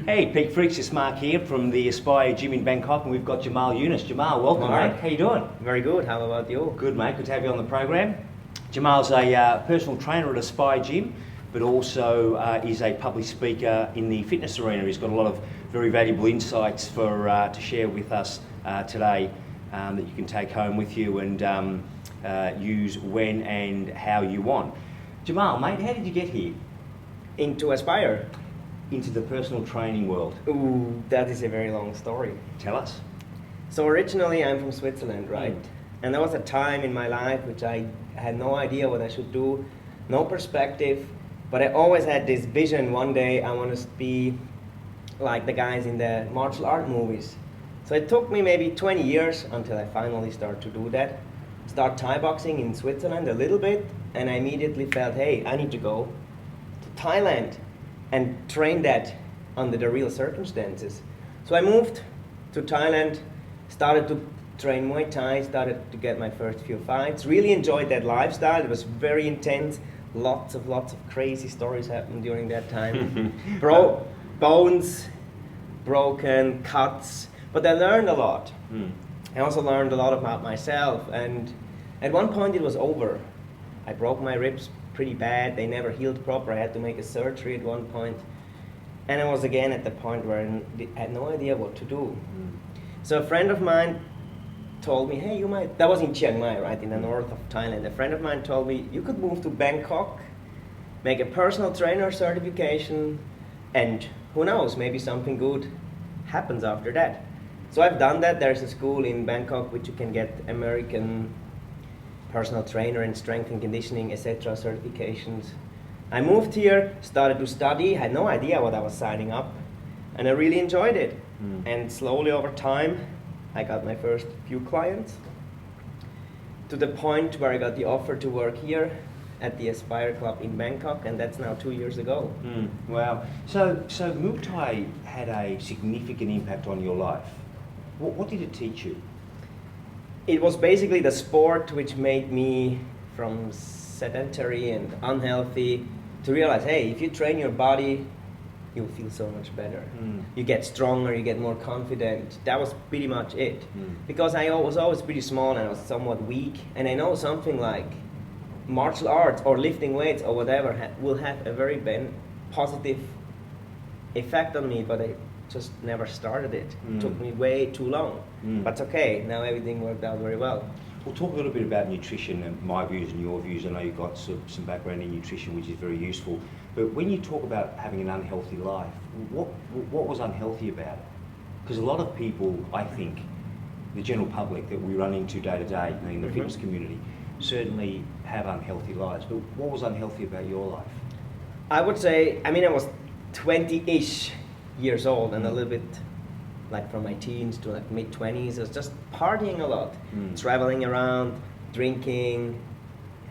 Hey, Peak Freaks, it's Mark here from the Aspire Gym in Bangkok, and we've got Jamal Younis. Jamal, welcome, Mark. mate. How you doing? Very good. How about you? Good, mate. Good to have you on the program. Jamal's a personal trainer at Aspire Gym, but also is a public speaker in the fitness arena. He's got a lot of very valuable insights for to share with us today that you can take home with you and use when and how you want. Jamal, mate, how did you get here? Into Aspire. Into the personal training world. Ooh, that is a very long story. Tell us. So originally I'm from Switzerland, right? And there was a time in my life which I had no idea what I should do, no perspective, but I always had this vision one day I want to be like the guys in the martial art movies. So it took me maybe 20 years until I finally started to do that. Start Thai boxing in Switzerland a little bit, and I immediately felt, hey, I need to go to Thailand and train that under the real circumstances. So I moved to Thailand, started to train Muay Thai, started to get my first few fights, really enjoyed that lifestyle. It was very intense, lots of crazy stories happened during that time. Bones broken, cuts, but I learned a lot. I also learned a lot about myself, and at one point it was over. I broke my ribs pretty bad, they never healed proper, I had to make a surgery at one point, and I was again at the point where I had no idea what to do. So a friend of mine told me, hey, you might, that was in Chiang Mai, right, in the north of Thailand. A friend of mine told me, you could move to Bangkok, make a personal trainer certification, and who knows, maybe something good happens after that. So I've done that. There's a school in Bangkok which you can get American personal trainer and strength and conditioning, etc. certifications. I moved here, started to study, had no idea what I was signing up, and I really enjoyed it. And slowly over time, I got my first few clients, to the point where I got the offer to work here at the Aspire Club in Bangkok, and that's now 2 years ago. Wow. So Muay Thai had a significant impact on your life. What did it teach you? It was basically the sport which made me from sedentary and unhealthy to realize, hey, if you train your body, you'll feel so much better. You get stronger, you get more confident. That was pretty much it. Because I was always pretty small and I was somewhat weak, and I know something like martial arts or lifting weights or whatever will have a very positive effect on me, but I just never started it. It took me way too long. But it's okay, now everything worked out very well. We'll talk a little bit about nutrition and my views and your views. I know you've got some background in nutrition, which is very useful. But when you talk about having an unhealthy life, what was unhealthy about it? Because a lot of people, I think, the general public that we run into day to day in the fitness community, certainly have unhealthy lives. But what was unhealthy about your life? I would say, I was 20-ish years old, and a little bit like from my teens to like mid-20s, I was just partying a lot, traveling around, drinking,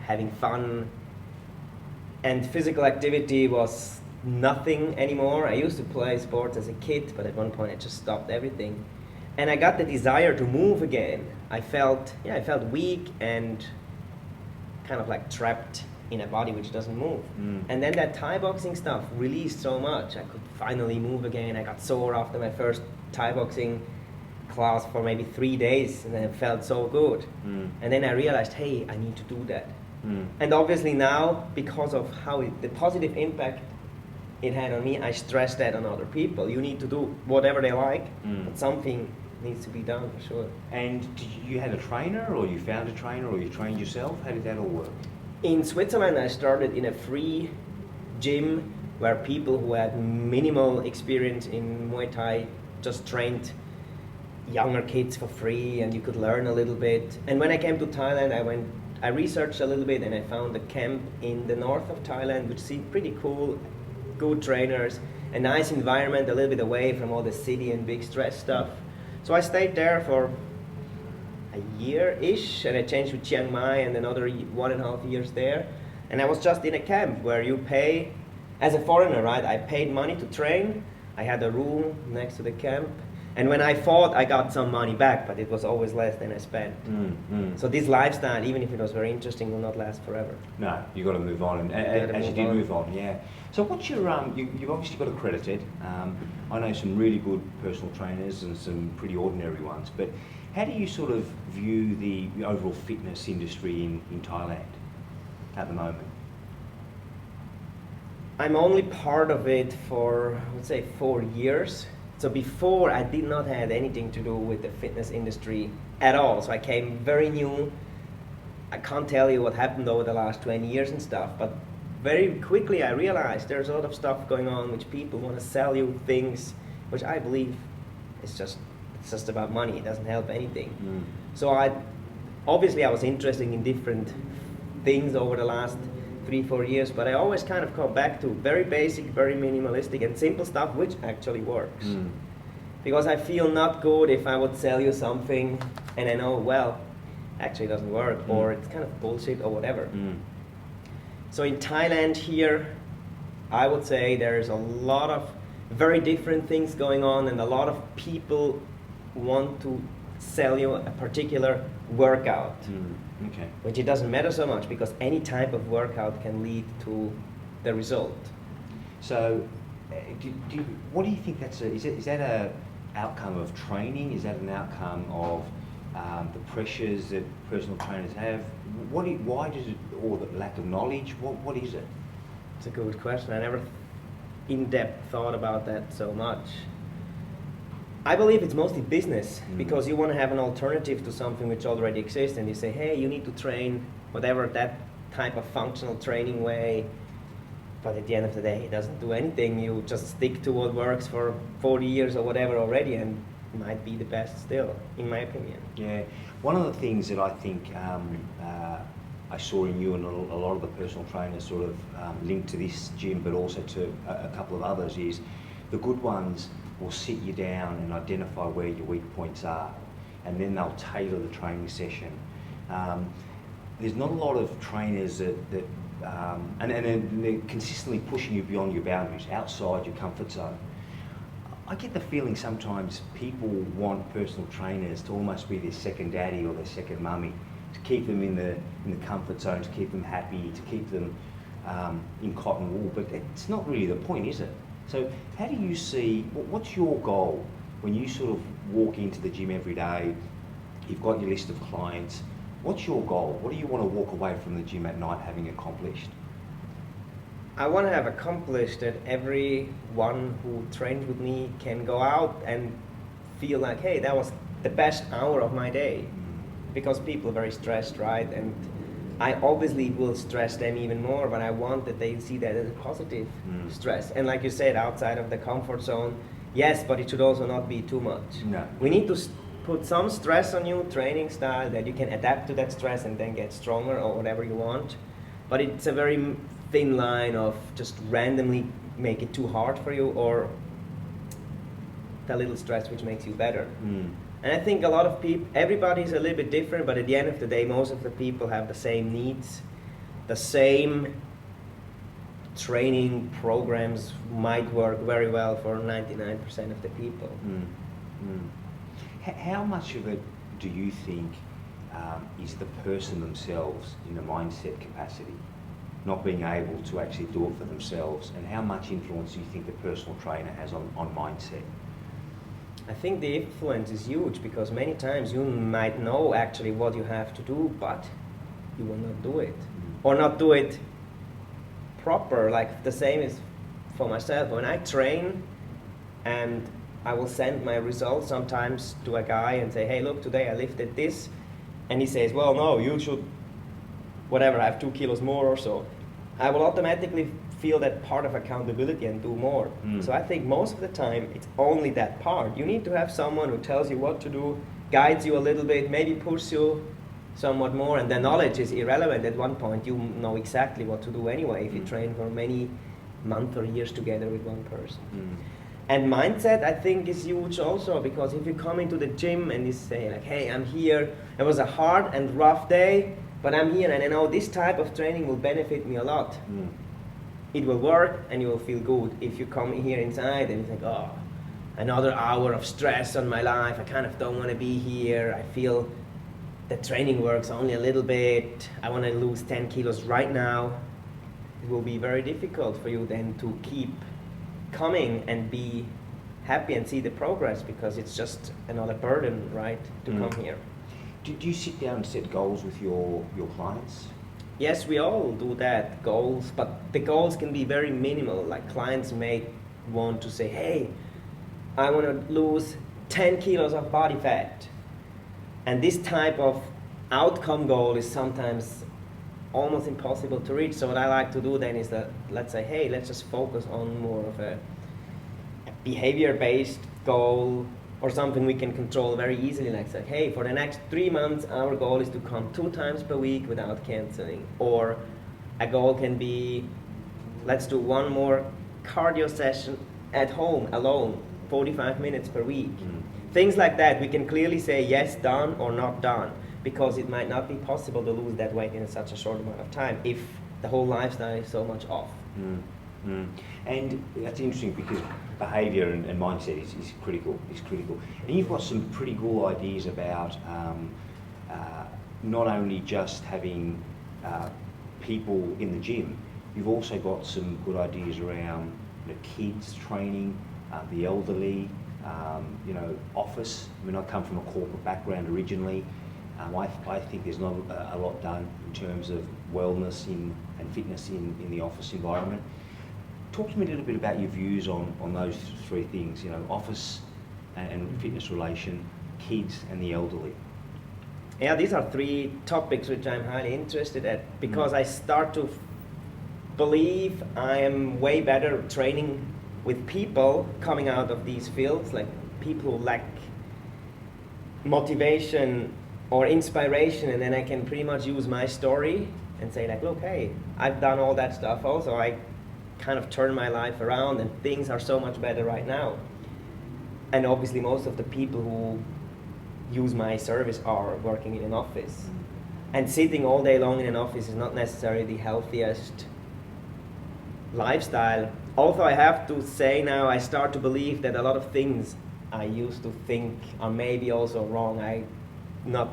having fun, and physical activity was nothing anymore. I used to play sports as a kid, but at one point I just stopped everything. And I got the desire to move again. I felt weak and kind of like trapped in a body which doesn't move. And then that Thai boxing stuff released so much. I could finally move again. I got sore after my first Thai boxing class for maybe 3 days, and then it felt so good. And then I realized, hey, I need to do that. And obviously now, because of the positive impact it had on me, I stress that on other people. You need to do whatever they like, but something needs to be done for sure. And you had a trainer, or you found a trainer, or you trained yourself? How did that all work? In Switzerland, I started in a free gym where people who had minimal experience in Muay Thai just trained younger kids for free, and you could learn a little bit. And when I came to Thailand, I researched a little bit, and I found a camp in the north of Thailand, which seemed pretty cool, good trainers, a nice environment, a little bit away from all the city and big stress stuff. So I stayed there for a year-ish, and I changed to Chiang Mai and another 1.5 years there. And I was just in a camp where you pay, as a foreigner, right? I paid money to train. I had a room next to the camp, And when I fought, I got some money back, but it was always less than I spent. So this lifestyle, even if it was very interesting, will not last forever. No, you've got to move on, and as you did move on, yeah. So what's your, you've obviously got accredited. I know some really good personal trainers and some pretty ordinary ones, but how do you sort of view the overall fitness industry in Thailand at the moment? I'm only part of it for, let's say, 4 years. So before, I did not have anything to do with the fitness industry at all. So I came very new. I can't tell you what happened over the last 20 years and stuff, but very quickly I realized there's a lot of stuff going on which people want to sell you things, which I believe it's just about money. It doesn't help anything. So obviously I was interested in different things over the last 3-4 years, but I always kind of come back to very basic, very minimalistic and simple stuff which actually works. Because I feel not good if I would sell you something and I know, well, actually it doesn't work, or it's kind of bullshit or whatever. So in Thailand here, I would say there's a lot of very different things going on, and a lot of people want to sell you a particular workout. Okay. Which it doesn't matter so much, because any type of workout can lead to the result. So, what do you think that's is that a outcome of training? Is that an outcome of the pressures that personal trainers have? Why does it, or the lack of knowledge? What is it? It's a good question. I never in-depth thought about that so much. I believe it's mostly business, because you want to have an alternative to something which already exists, and you say, hey, you need to train whatever that type of functional training way, but at the end of the day it doesn't do anything. You just stick to what works for 40 years or whatever already, and it might be the best still, in my opinion. Yeah, one of the things that I think I saw in you and a lot of the personal trainers sort of linked to this gym, but also to a couple of others, is the good ones will sit you down and identify where your weak points are, and then they'll tailor the training session. There's not a lot of trainers that and they're consistently pushing you beyond your boundaries, outside your comfort zone. I get the feeling sometimes people want personal trainers to almost be their second daddy or their second mummy, to keep them in the comfort zone, to keep them happy, to keep them in cotton wool, but it's not really the point, is it? So how do you see, what's your goal when you sort of walk into the gym every day, you've got your list of clients, what's your goal? What do you want to walk away from the gym at night having accomplished? I want to have accomplished that everyone who trains with me can go out and feel like, hey, that was the best hour of my day. Because people are very stressed, right? And I obviously will stress them even more, but I want that they see that as a positive stress. And like you said, outside of the comfort zone, yes, but it should also not be too much. No. We need to put some stress on you, training style, that you can adapt to that stress and then get stronger or whatever you want. But it's a very thin line of just randomly make it too hard for you, or the little stress which makes you better. And I think a lot of people, everybody's a little bit different, but at the end of the day, most of the people have the same needs. The same training programs might work very well for 99% of the people. How much of it do you think is the person themselves in the mindset capacity, not being able to actually do it for themselves, and how much influence do you think the personal trainer has on mindset? I think the influence is huge, because many times you might know actually what you have to do, but you will not do it. Or not do it proper. Like the same is for myself. When I train and I will send my results sometimes to a guy and say, hey, look, today I lifted this. And he says, well, no, you should, whatever, have 2 kilos more or so. I will automatically feel that part of accountability and do more. So I think most of the time it's only that part. You need to have someone who tells you what to do, guides you a little bit, maybe pushes you somewhat more, and the knowledge is irrelevant. At one point you know exactly what to do anyway if you train for many months or years together with one person. And mindset, I think, is huge also, because if you come into the gym and you say like, hey, I'm here, it was a hard and rough day, but I'm here and I know this type of training will benefit me a lot. It will work and you will feel good. If you come here inside and you think, oh, another hour of stress on my life. I kind of don't want to be here. I feel the training works only a little bit. I want to lose 10 kilos right now. It will be very difficult for you then to keep coming and be happy and see the progress, because it's just another burden, right, to come here. Do you sit down and set goals with your clients? Yes, we all do that, goals, but the goals can be very minimal. Like clients may want to say, hey, I want to lose 10 kilos of body fat. And this type of outcome goal is sometimes almost impossible to reach. So what I like to do then is that, let's say, hey, let's just focus on more of a behavior-based goal, or something we can control very easily, like say, hey, for the next 3 months, our goal is to come 2 times per week without canceling. Or a goal can be, let's do 1 more cardio session at home, alone, 45 minutes per week. Things like that, we can clearly say yes, done, or not done, because it might not be possible to lose that weight in such a short amount of time if the whole lifestyle is so much off. And that's interesting, because behaviour and mindset is critical. And you've got some pretty cool ideas about not only just having people in the gym. You've also got some good ideas around kids training, the elderly, office. I mean, I come from a corporate background originally. I think there's not a lot done in terms of wellness and fitness in the office environment. Talk to me a little bit about your views on those 3 things, office and fitness relation, kids and the elderly. Yeah, these are 3 topics which I'm highly interested in, because I start to believe I am way better training with people coming out of these fields, like people who lack motivation or inspiration, and then I can pretty much use my story and say like, look, hey, I've done all that stuff also. I kind of turned my life around and things are so much better right now. And obviously most of the people who use my service are working in an office. And sitting all day long in an office is not necessarily the healthiest lifestyle. Although I have to say now, I start to believe that a lot of things I used to think are maybe also wrong. I not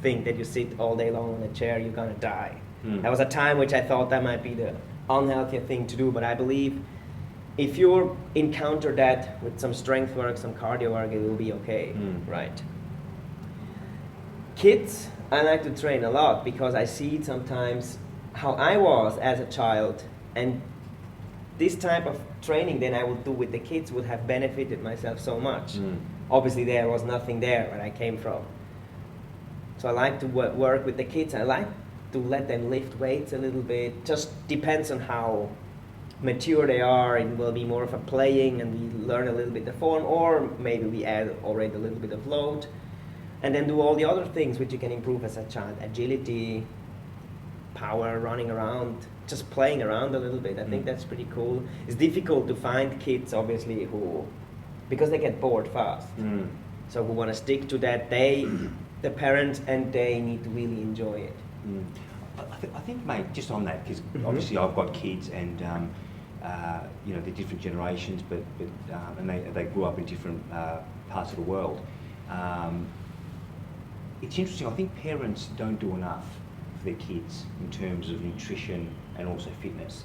think that you sit all day long in a chair, you're gonna die. There was a time which I thought that might be the unhealthy thing to do, but I believe if you encounter that with some strength work, some cardio work, it will be okay, right? Kids, I like to train a lot, because I see sometimes how I was as a child, and this type of training then I would do with the kids would have benefited myself so much. Obviously there was nothing there where I came from. So I like to work with the kids. I like to let them lift weights a little bit. Just depends on how mature they are. It will be more of a playing and we learn a little bit the form, or maybe we add already a little bit of load. And then do all the other things which you can improve as a child. Agility, power, running around, just playing around a little bit. I think that's pretty cool. It's difficult to find kids, obviously, because they get bored fast. So who want to stick to that, the parents and they need to really enjoy it. I think, mate, just on that, because obviously I've got kids and they're different generations, but and they grew up in different parts of the world. It's interesting. I think parents don't do enough for their kids in terms of nutrition and also fitness.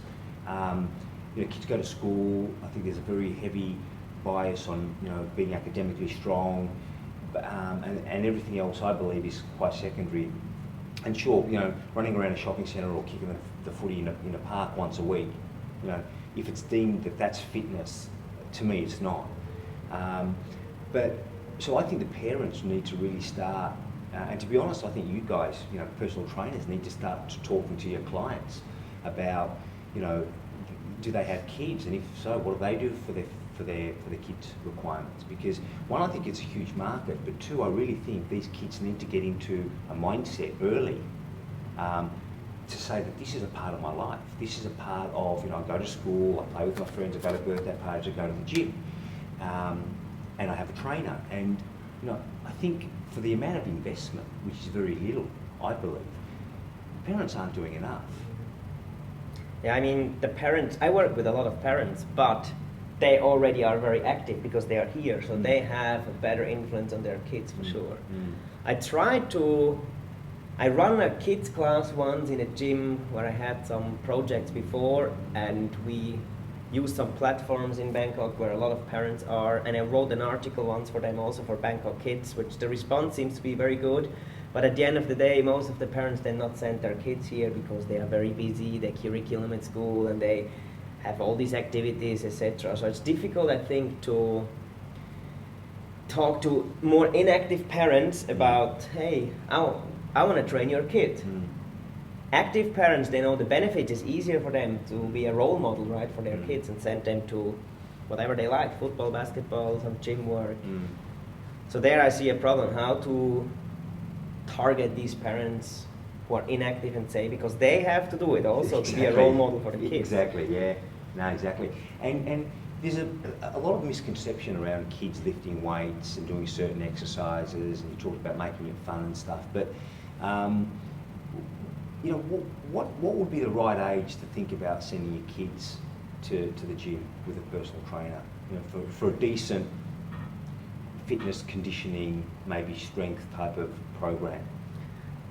Kids go to school. I think there's a very heavy bias on being academically strong, and everything else I believe is quite secondary. And sure, running around a shopping centre or kicking the footy in a park once a week, if it's deemed that that's fitness, to me it's not. So I think the parents need to really start, and to be honest, I think you guys, personal trainers, need to start talking to your clients about, do they have kids, and if so, what do they do for their kids' requirements? Because one, I think it's a huge market, but two, I really think these kids need to get into a mindset early to say that this is a part of my life. This is a part of, I go to school, I play with my friends, I go to birthday parties, I go to the gym, and I have a trainer. And I think for the amount of investment, which is very little, I believe, parents aren't doing enough. Yeah, I mean, the parents, I work with a lot of parents, but they already are very active because they are here, so they have a better influence on their kids for sure. I run a kids class once in a gym where I had some projects before, and we used some platforms in Bangkok where a lot of parents are, and I wrote an article once for them also for Bangkok Kids, which the response seems to be very good. But at the end of the day, most of the parents did not send their kids here because they are very busy, their curriculum at school, and they have all these activities, etc. So it's difficult, I think, to talk to more inactive parents about, hey, I want to train your kid. Active parents, they know the benefit. It's easier for them to be a role model, right, for their kids and send them to whatever they like, football, basketball, some gym work. So there I see a problem, how to target these parents who are inactive and say, because they have to do it also to be a role model for the kids. Exactly, yeah. No, exactly. And there's a lot of misconception around kids lifting weights and doing certain exercises, and you talked about making it fun and stuff, but you know, what would be the right age to think about sending your kids to the gym with a personal trainer? You know, for a decent fitness, conditioning, maybe strength type of program.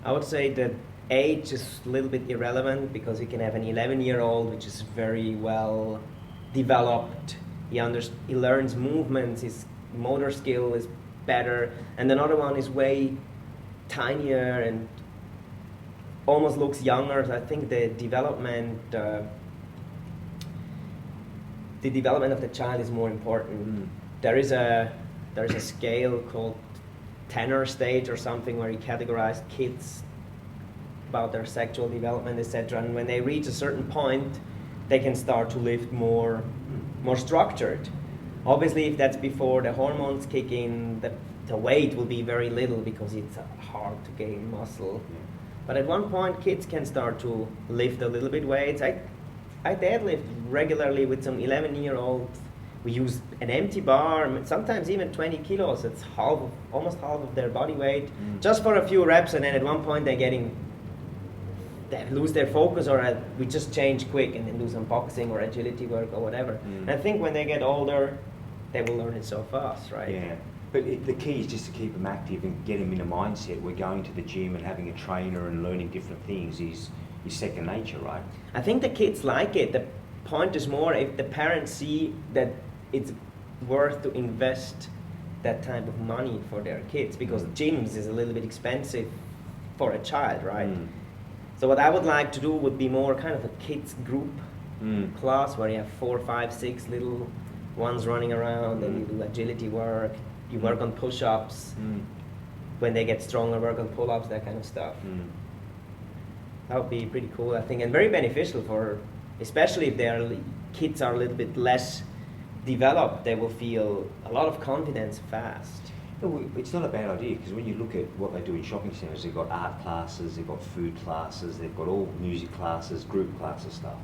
I would say that age is a little bit irrelevant, because you can have an 11-year-old which is very well developed. He learns movements, his motor skill is better, and another one is way tinier and almost looks younger. So I think the development of the child is more important. There is a scale called tenor stage or something where you categorize kids about their sexual development, etc. And when they reach a certain point, they can start to lift more structured. Obviously, if that's before the hormones kick in, the weight will be very little because it's hard to gain muscle. But at one point, kids can start to lift a little bit weights. I deadlift regularly with some 11-year-olds. We use an empty bar, sometimes even 20 kilos. It's almost half of their body weight, just for a few reps, and then at one point they lose their focus, or we just change quick and then do some boxing or agility work or whatever. And I think when they get older, they will learn it so fast, right? Yeah. But the key is just to keep them active and get them in a mindset where going to the gym and having a trainer and learning different things is second nature, right? I think the kids like it. The point is more if the parents see that it's worth to invest that type of money for their kids, because gyms is a little bit expensive for a child, right? So what I would like to do would be more kind of a kids group class where you have 4, 5, 6 little ones running around and you do agility work. You work on push-ups. When they get stronger, work on pull-ups, that kind of stuff. That would be pretty cool, I think, and very beneficial for, especially if their kids are a little bit less developed, they will feel a lot of confidence fast. It's not a bad idea, because when you look at what they do in shopping centres, they've got art classes, they've got food classes, they've got all music classes, group classes stuff.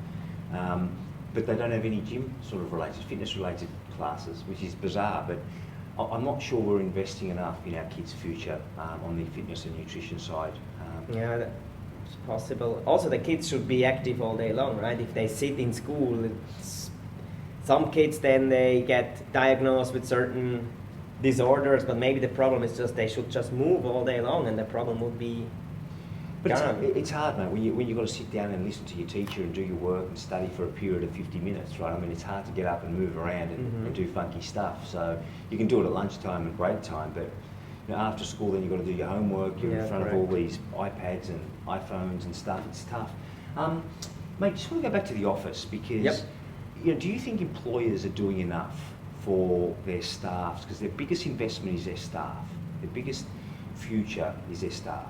But they don't have any gym sort of related, fitness related classes, which is bizarre, but I'm not sure we're investing enough in our kids' future on the fitness and nutrition side. Yeah, that's possible. Also, the kids should be active all day long, right? If they sit in school, some kids then they get diagnosed with certain disorders, but maybe the problem is just they should just move all day long, and the problem would be But gone. it's hard, mate, when you've got to sit down and listen to your teacher and do your work and study for a period of 50 minutes, right? I mean, it's hard to get up and move around and do funky stuff. So you can do it at lunchtime and break time, but you know, after school then you've got to do your homework, you're in front of all these iPads and iPhones and stuff. It's tough. Mate, just want to go back to the office, because you know, do you think employers are doing enough for their staff? Because their biggest investment is their staff. Their biggest future is their staff.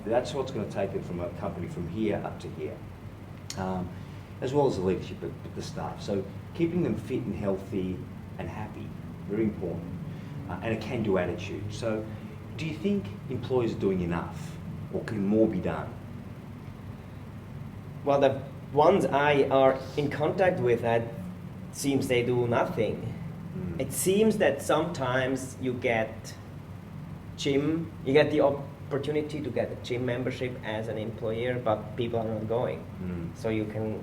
That's what's going to take them from a company from here up to here, as well as the leadership, but the staff. So keeping them fit and healthy and happy, very important, and a can-do attitude. So do you think employers are doing enough, or can more be done? Well, the ones I are in contact with, it seems they do nothing. It seems that sometimes you get the opportunity to get a gym membership as an employer, but people are not going. So you can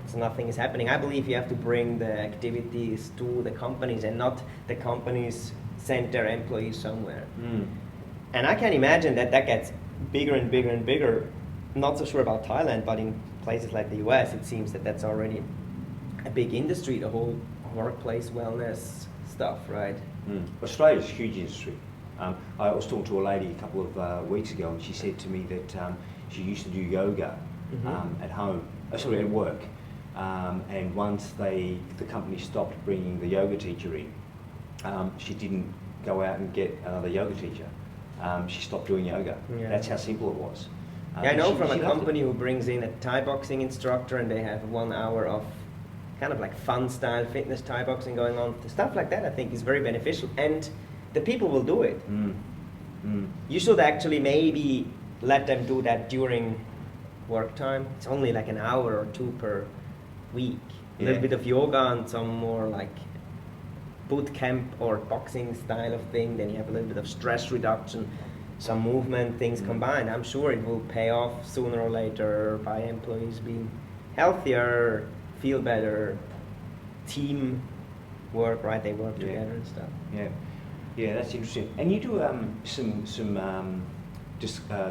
so nothing is happening. I believe you have to bring the activities to the companies and not the companies send their employees somewhere. And I can imagine that gets bigger and bigger and bigger. Not so sure about Thailand, but in places like the US, it seems that that's already a big industry, the whole workplace wellness stuff, right? Australia's a huge industry. I was talking to a lady a couple of weeks ago, and she said to me that she used to do yoga at home, at work. And once the company stopped bringing the yoga teacher in, she didn't go out and get another yoga teacher. She stopped doing yoga. Yeah. That's how simple it was. I know from a company who brings in a Thai boxing instructor, and they have 1 hour of kind of like fun style fitness Thai boxing going on. Stuff like that I think is very beneficial, and the people will do it. You should actually maybe let them do that during work time. It's only like an hour or two per week. A little bit of yoga and some more like boot camp or boxing style of thing. Then you have a little bit of stress reduction, some movement, things combined. I'm sure it will pay off sooner or later by employees being healthier, feel better, team work, right? They work together and stuff. Yeah, that's interesting. And you do some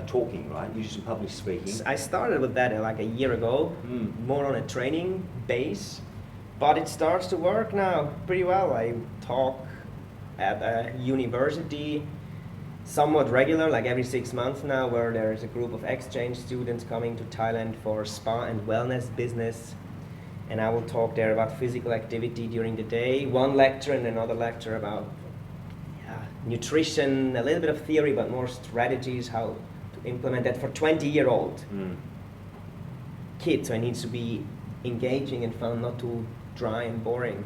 talking, right? You do some public speaking. I started with that like a year ago, more on a training base, but it starts to work now pretty well. I talk at a university somewhat regular, like every 6 months now, where there is a group of exchange students coming to Thailand for spa and wellness business. And I will talk there about physical activity during the day, one lecture and another lecture about nutrition, a little bit of theory, but more strategies, how to implement that for 20-year-old kids. So it needs to be engaging and fun, not too dry and boring.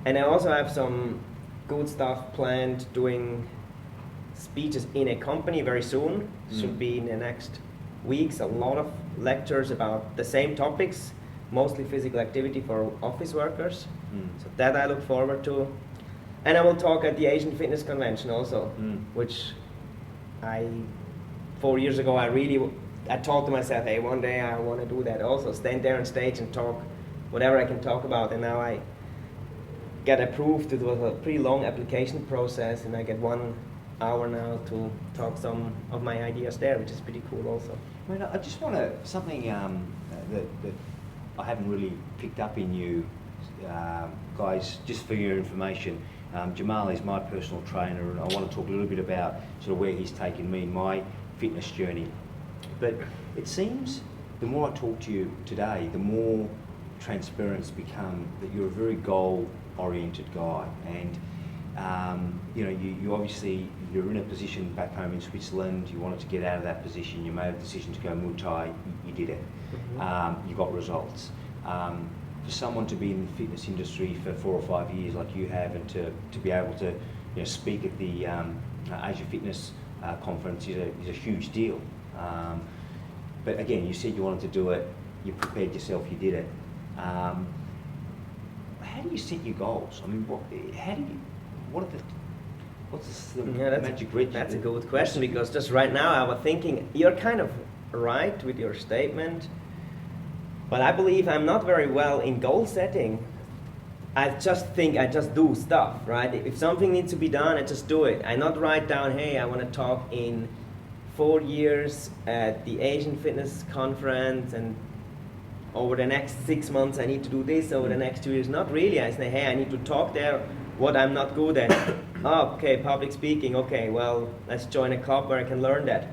And I also have some good stuff planned, doing speeches in a company very soon. Should be in the next weeks. A lot of lectures about the same topics, mostly physical activity for office workers. So that I look forward to. And I will talk at the Asian Fitness Convention also, which 4 years ago I thought to myself, hey, one day I want to do that also, stand there on stage and talk whatever I can talk about. And now I get approved. It was a pretty long application process, and I get 1 hour now to talk some of my ideas there, which is pretty cool also. I mean, I just want to, something that I haven't really picked up in you guys, just for your information. Jamal is my personal trainer, and I want to talk a little bit about sort of where he's taken me in my fitness journey. But it seems the more I talk to you today, the more transparent it's become that you're a very goal-oriented guy, and you obviously, you're in a position back home in Switzerland. You wanted to get out of that position. You made a decision to go Muay Thai. You did it. You got results. For someone to be in the fitness industry for 4 or 5 years like you have, and to be able to speak at the Asia Fitness conference is a huge deal. But again, you said you wanted to do it, you prepared yourself, you did it. How do you set your goals? I mean, what's the magic recipe? That's a good question, because just right now I was thinking, you're kind of right with your statement. But I believe I'm not very well in goal setting. I just do stuff, right? If something needs to be done, I just do it. I not write down, hey, I want to talk in 4 years at the Asian Fitness Conference, and over the next 6 months I need to do this, over the next 2 years. Not really. I say, hey, I need to talk there, what I'm not good at. Okay, public speaking. Okay, well, let's join a club where I can learn that.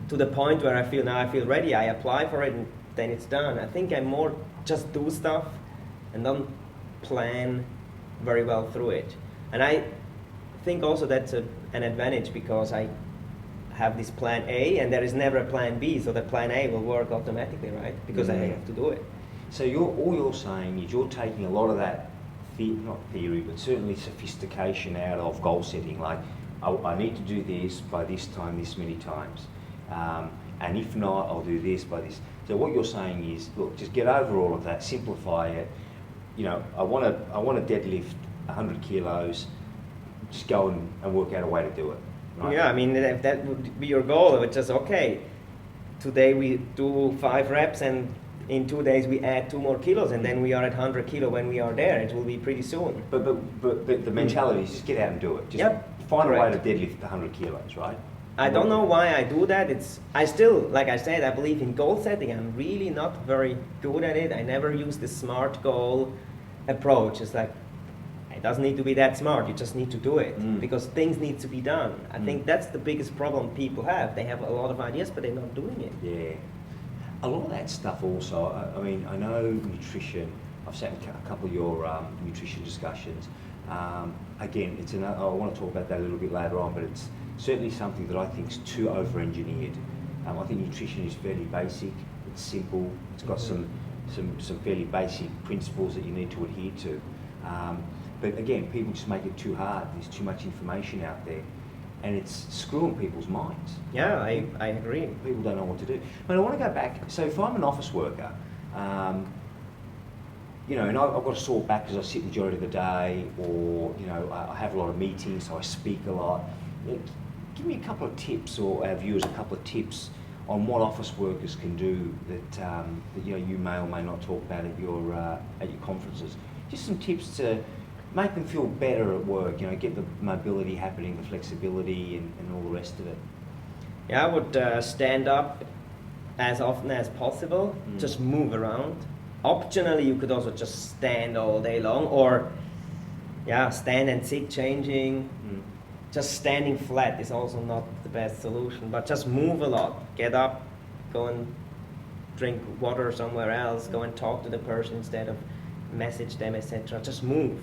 To the point where I feel ready. I apply for it, and then it's done. I think I more just do stuff and don't plan very well through it. And I think also that's an advantage, because I have this plan A and there is never a plan B, so the plan A will work automatically, right? Because I have to do it. So all you're saying is you're taking a lot of that, not theory, but certainly sophistication out of goal setting. Like, I need to do this by this time, this many times. And if not, I'll do this by this. So what you're saying is, look, just get over all of that, simplify it. I want to deadlift 100 kilos. Just go and work out a way to do it. Right? Yeah, I mean, if that would be your goal, it would just, okay, today we do 5 reps and in 2 days we add 2 more kilos, and then we are at 100 kilo when we are there. It will be pretty soon. But the mentality is just get out and do it. Just find a way to deadlift 100 kilos, right? I don't know why I do that. I still, like I said, I believe in goal setting. I'm really not very good at it. I never use the SMART goal approach. It's like, it doesn't need to be that smart. You just need to do it because things need to be done. I think that's the biggest problem people have. They have a lot of ideas, but they're not doing it. Yeah. A lot of that stuff also, I mean, I know nutrition. I've sat in a couple of your nutrition discussions. Again, I want to talk about that a little bit later on, but it's certainly something that I think is too over-engineered. I think nutrition is fairly basic, it's simple, it's got some fairly basic principles that you need to adhere to. But again, people just make it too hard. There's too much information out there, and it's screwing people's minds. Yeah, I agree. People don't know what to do. But I want to go back. So if I'm an office worker, you know, and I've got a sore back because I sit the majority of the day, or you know, I have a lot of meetings, so I speak a lot. Give me a couple of tips, or our viewers a couple of tips on what office workers can do that you know you may or may not talk about at your conferences. Just some tips to make them feel better at work. You know, get the mobility happening, the flexibility, and all the rest of it. Yeah, I would stand up as often as possible. Just move around. Optionally, you could also just stand all day long, or stand and sit changing. Just standing flat is also not the best solution, but just move a lot. Get up, go and drink water somewhere else, go and talk to the person instead of message them, etc. Just move.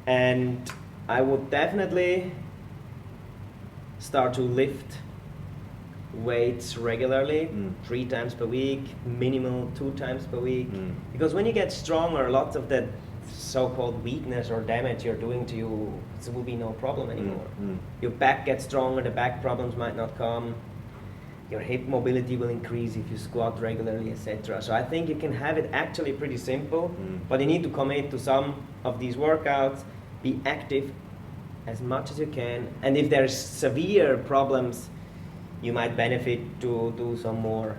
And I would definitely start to lift weights regularly, 3 times per week, minimal 2 times per week. Because when you get stronger, lots of that so-called weakness or damage you're doing to you, it will be no problem anymore. Your back gets stronger, the back problems might not come, your hip mobility will increase if you squat regularly, etc. So I think you can have it actually pretty simple, but you need to commit to some of these workouts, be active as much as you can, and if there's severe problems, you might benefit to do some more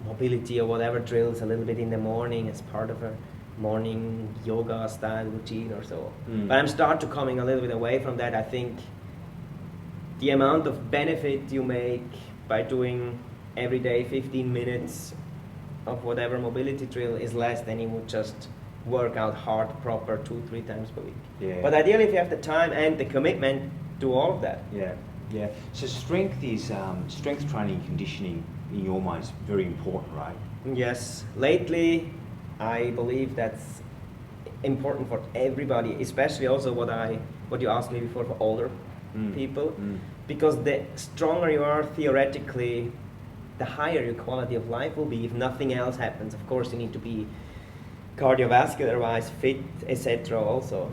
mobility or whatever drills a little bit in the morning as part of a morning yoga style routine or so. But I'm starting to coming a little bit away from that. I think the amount of benefit you make by doing every day 15 minutes of whatever mobility drill is less than you would just work out hard, proper 2-3 times per week. Yeah. But ideally, if you have the time and the commitment, do all of that. Yeah. So strength is strength training and conditioning in your mind is very important, right? Yes. Lately, I believe that's important for everybody, especially also what you asked me before for older people, because the stronger you are theoretically, the higher your quality of life will be if nothing else happens. Of course, you need to be cardiovascular-wise fit, etc. also.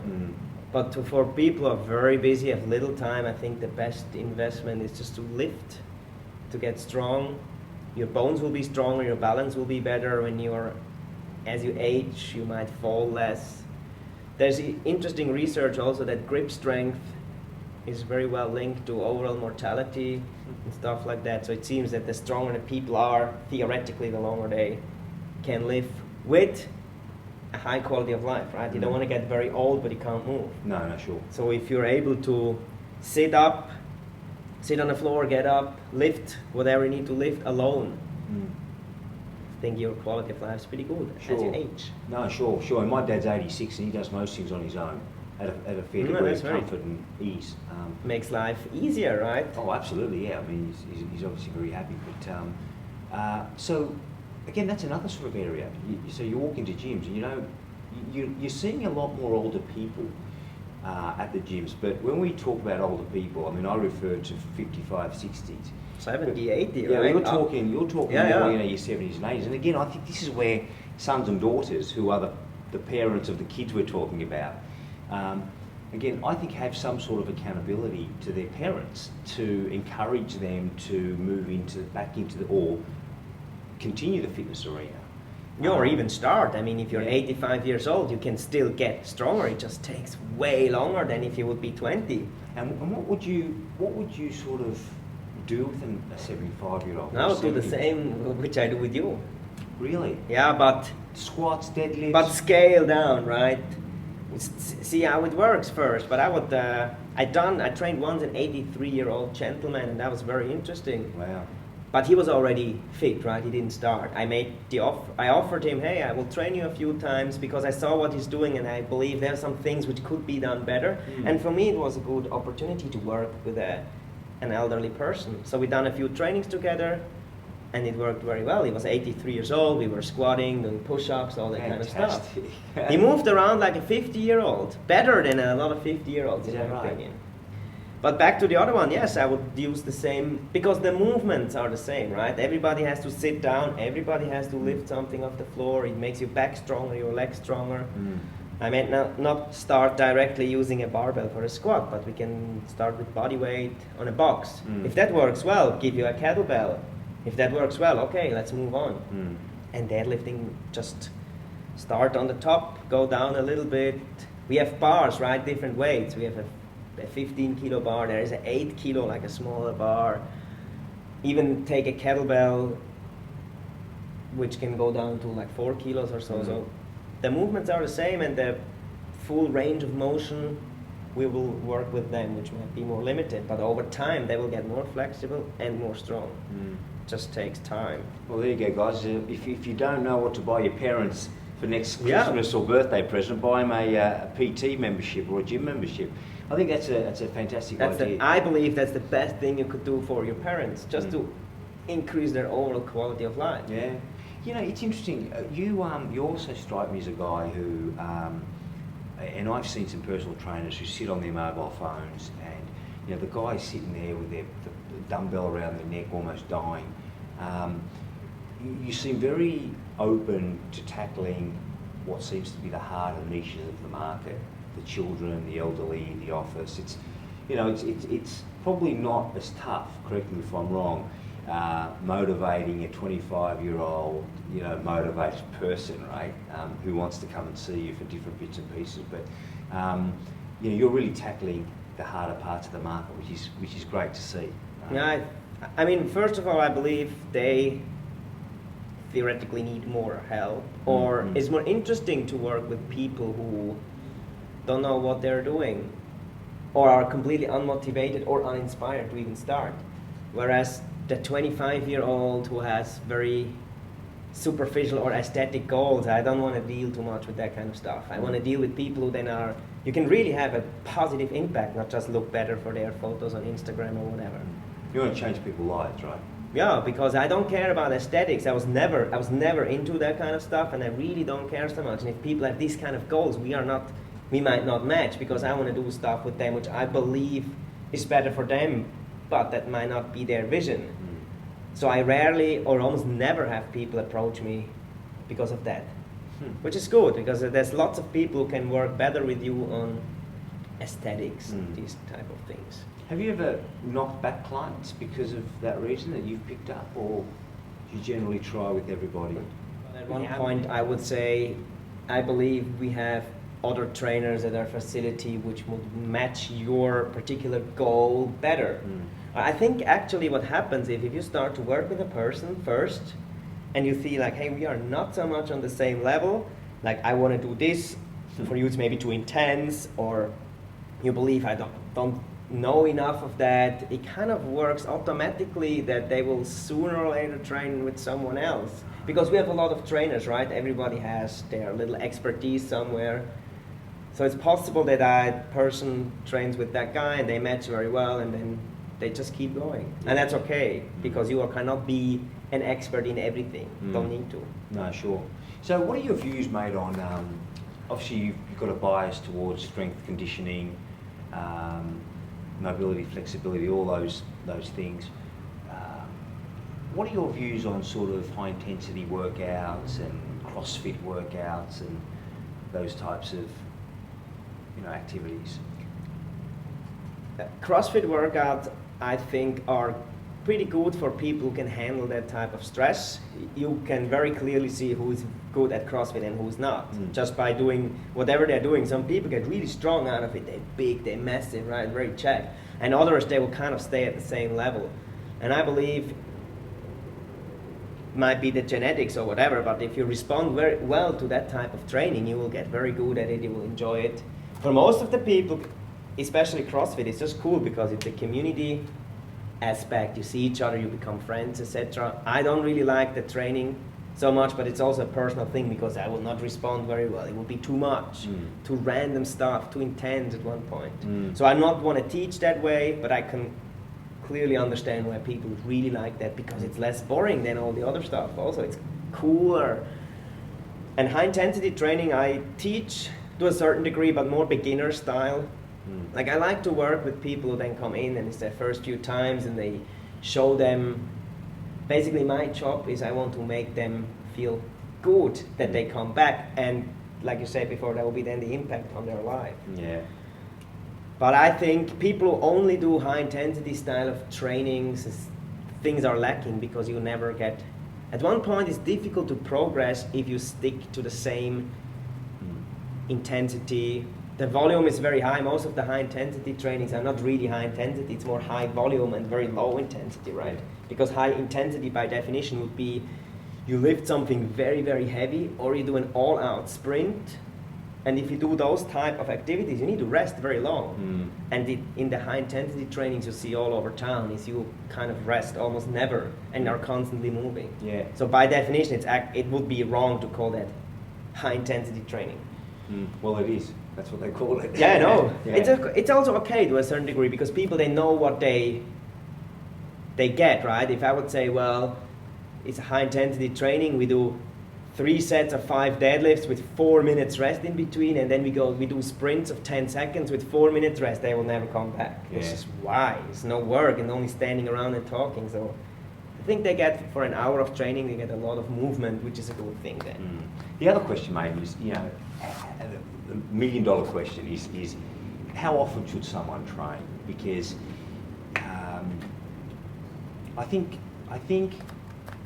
But for people who are very busy, have little time, I think the best investment is just to lift, to get strong. Your bones will be stronger, your balance will be better as you age, you might fall less. There's interesting research also that grip strength is very well linked to overall mortality and stuff like that. So it seems that the stronger the people are, theoretically, the longer they can live with a high quality of life, right? You don't want to get very old, but you can't move. No, sure. So if you're able to sit up, sit on the floor, get up, lift whatever you need to lift alone, I think your quality of life is pretty good as you age. No, sure. And my dad's 86 and he does most things on his own at a fair degree of comfort and ease. Makes life easier, right? Oh, absolutely, yeah. I mean, he's obviously very happy. But so, again, that's another sort of area. So you walk into gyms and, you know, you're seeing a lot more older people at the gyms. But when we talk about older people, I mean, I refer to 55, 60s. 70, 80, yeah, right? You're talking more, you know, your 70s and 80s. And again, I think this is where sons and daughters, who are the parents of the kids we're talking about, again, I think have some sort of accountability to their parents to encourage them to move back into or continue the fitness arena. Or even start. I mean, if you're 85 years old, you can still get stronger. It just takes way longer than if you would be 20. And what would you sort of do with a 75-year-old? I would do the same which I do with you. Really? Yeah, but Squats, deadlifts? but scale down, right? See how it works first. But I trained once an 83-year-old gentleman, and that was very interesting. Wow. But he was already fit, right? He didn't start. I offered him, hey, I will train you a few times because I saw what he's doing, and I believe there are some things which could be done better. And for me, it was a good opportunity to work with an elderly person. So we done a few trainings together, and it worked very well. He was 83 years old. We were squatting, doing push-ups, all that kind of stuff. He moved around like a 50-year-old, better than a lot of 50-year-olds, in my opinion. But back to the other one, yes, I would use the same, because the movements are the same, right? Everybody has to sit down, everybody has to lift something off the floor. It makes your back stronger, your legs stronger. I mean, not start directly using a barbell for a squat, but we can start with body weight on a box. If that works well, give you a kettlebell. If that works well, okay, let's move on. And deadlifting, just start on the top, go down a little bit. We have bars, right? Different weights. We have a 15-kilo bar. There is an 8-kilo, like a smaller bar. Even take a kettlebell, which can go down to like 4 kilos or so. So the movements are the same, and the full range of motion, we will work with them, which might be more limited. But over time, they will get more flexible and more strong. Just takes time. Well, there you go, guys. If you don't know what to buy your parents for next Christmas or birthday present, buy them a PT membership or a gym membership. I think that's a fantastic idea. I believe that's the best thing you could do for your parents, just to increase their overall quality of life. Yeah. You know, it's interesting. You also strike me as a guy who, and I've seen some personal trainers who sit on their mobile phones, and you know the guy's sitting there with the dumbbell around their neck, almost dying. You seem very open to tackling what seems to be the harder niches of the market. The children, the elderly, the office. It's probably not as tough, correct me if I'm wrong, motivating a 25-year-old, motivated person, right, who wants to come and see you for different bits and pieces. But you're really tackling the harder parts of the market, which is great to see. Yeah, I mean, first of all, I believe they theoretically need more help, or it's more interesting to work with people who don't know what they're doing, or are completely unmotivated or uninspired to even start. Whereas the 25-year-old who has very superficial or aesthetic goals, I don't want to deal too much with that kind of stuff. I want to deal with people who then you can really have a positive impact, not just look better for their photos on Instagram or whatever. You want to change people's lives, right? Yeah, because I don't care about aesthetics. I was never into that kind of stuff, and I really don't care so much. And if people have these kind of goals, we might not match, because I want to do stuff with them which I believe is better for them, but that might not be their vision. So I rarely or almost never have people approach me because of that, which is good, because there's lots of people who can work better with you on aesthetics, these type of things. Have you ever knocked back clients because of that reason that you've picked up, or do you generally try with everybody? At one point, I would say, I believe we have other trainers at our facility which would match your particular goal better. I think actually what happens if you start to work with a person first, and you feel like, hey, we are not so much on the same level, like I want to do this, for you it's maybe too intense, or you believe I don't know enough of that, it kind of works automatically that they will sooner or later train with someone else. Because we have a lot of trainers, right? Everybody has their little expertise somewhere. So it's possible that that person trains with that guy and they match very well, and then they just keep going. And that's okay, because you cannot be an expert in everything. Don't need to. No, sure. So what are your views, mate, on, obviously you've got a bias towards strength conditioning, mobility, flexibility, all those things. What are your views on sort of high intensity workouts and CrossFit workouts and those types of activities? CrossFit workouts, I think, are pretty good for people who can handle that type of stress. You can very clearly see who's good at CrossFit and who's not, just by doing whatever they're doing. Some people get really strong out of it. They're big, they're massive, right? Very jacked. And others, they will kind of stay at the same level. And I believe might be the genetics or whatever, but if you respond very well to that type of training, you will get very good at it, you will enjoy it. For most of the people, especially CrossFit, it's just cool because it's a community aspect. You see each other, you become friends, etc. I don't really like the training so much, but it's also a personal thing because I will not respond very well. It will be too much, too random stuff, too intense at one point. So I not want to teach that way, but I can clearly understand why people really like that because it's less boring than all the other stuff. Also, it's cooler. And high intensity training I teach to a certain degree, but more beginner style. Like I like to work with people who then come in and it's their first few times and they show them. Basically my job is I want to make them feel good that they come back, and like you said before, that will be then the impact on their life. Yeah. But I think people who only do high intensity style of trainings, things are lacking because you never get, at one point it's difficult to progress if you stick to the same intensity. The volume is very high. Most of the high intensity trainings are not really high intensity, it's more high volume and very low intensity, right? Because high intensity by definition would be you lift something very, very heavy, or you do an all-out sprint. And if you do those type of activities, you need to rest very long. And in the high intensity trainings you see all over town is you kind of rest almost never and are constantly moving. Yeah. So by definition, it would be wrong to call that high intensity training. Well, it is. That's what they call it. Yeah, I know. Yeah. It's also okay to a certain degree because people, they know what they get, right? If I would say, well, it's a high intensity training, we do 3 sets of 5 deadlifts with 4 minutes rest in between, and then we do sprints of 10 seconds with 4 minutes rest, they will never come back. Yeah. It's just why? It's no work and only standing around and talking. So I think they get, for an hour of training, they get a lot of movement, which is a good thing then. The other question, mate, is, you know, the $1 million question is how often should someone train? Because I think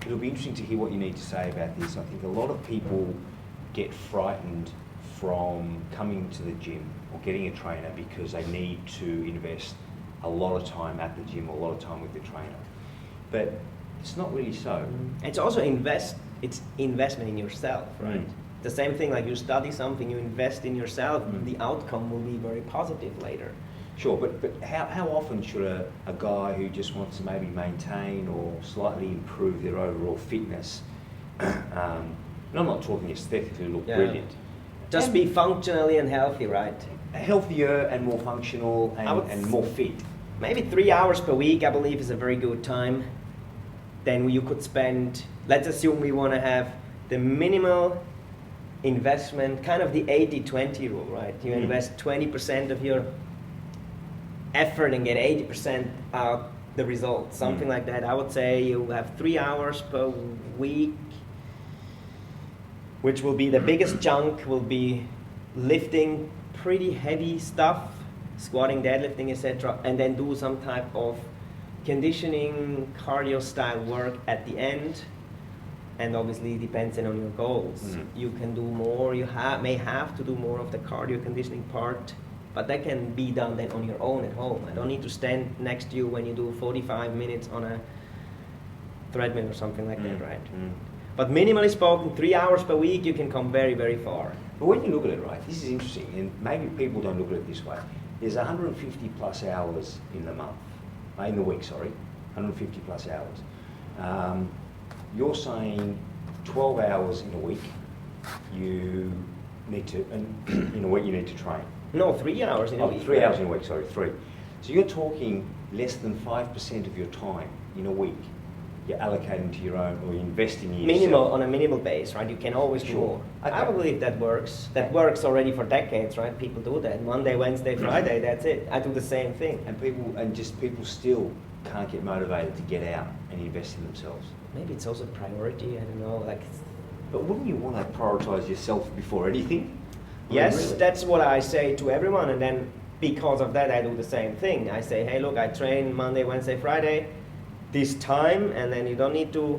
it'll be interesting to hear what you need to say about this. I think a lot of people get frightened from coming to the gym or getting a trainer because they need to invest a lot of time at the gym or a lot of time with the trainer. But it's not really so. It's also it's investment in yourself, right? The same thing, like you study something, you invest in yourself, the outcome will be very positive later. Sure, but how often should a guy who just wants to maybe maintain or slightly improve their overall fitness, and I'm not talking aesthetically look brilliant, just be functionally and healthy, right? Healthier and more functional and more fit. Maybe 3 hours per week, I believe, is a very good time. Then you could spend, let's assume we want to have the minimal investment, kind of the 80-20 rule, right? You invest 20% of your effort and get 80% out the result, something like that. I would say you have 3 hours per week, which will be the biggest chunk, will be lifting pretty heavy stuff, squatting, deadlifting, etc., and then do some type of conditioning, cardio style work at the end. And obviously depending on your goals. You can do more, you may have to do more of the cardio conditioning part, but that can be done then on your own at home. I don't need to stand next to you when you do 45 minutes on a treadmill or something like that, right? But minimally spoken, 3 hours per week, you can come very, very far. But when you look at it, right, this is interesting, and maybe people don't look at it this way. There's 150 plus hours in the month, in the week, sorry, 150 plus hours. You're saying 12 hours in a week you need to, and in a week you need to train. No, 3 hours in a week. 3 hours in a week, sorry, 3. So you're talking less than 5% of your time in a week you're allocating to your own, or you're investing in yourself. On a minimal base, right? You can always do more. Okay. I believe that works. That works already for decades, right? People do that. Monday, Wednesday, Friday, that's it. I do the same thing. And people still can't get motivated to get out and invest in themselves. Maybe it's also priority, I don't know. But wouldn't you want to prioritize yourself before anything? Yes, really? That's what I say to everyone, and then because of that I do the same thing. I say, hey, look, I train Monday, Wednesday, Friday, this time, and then you don't need to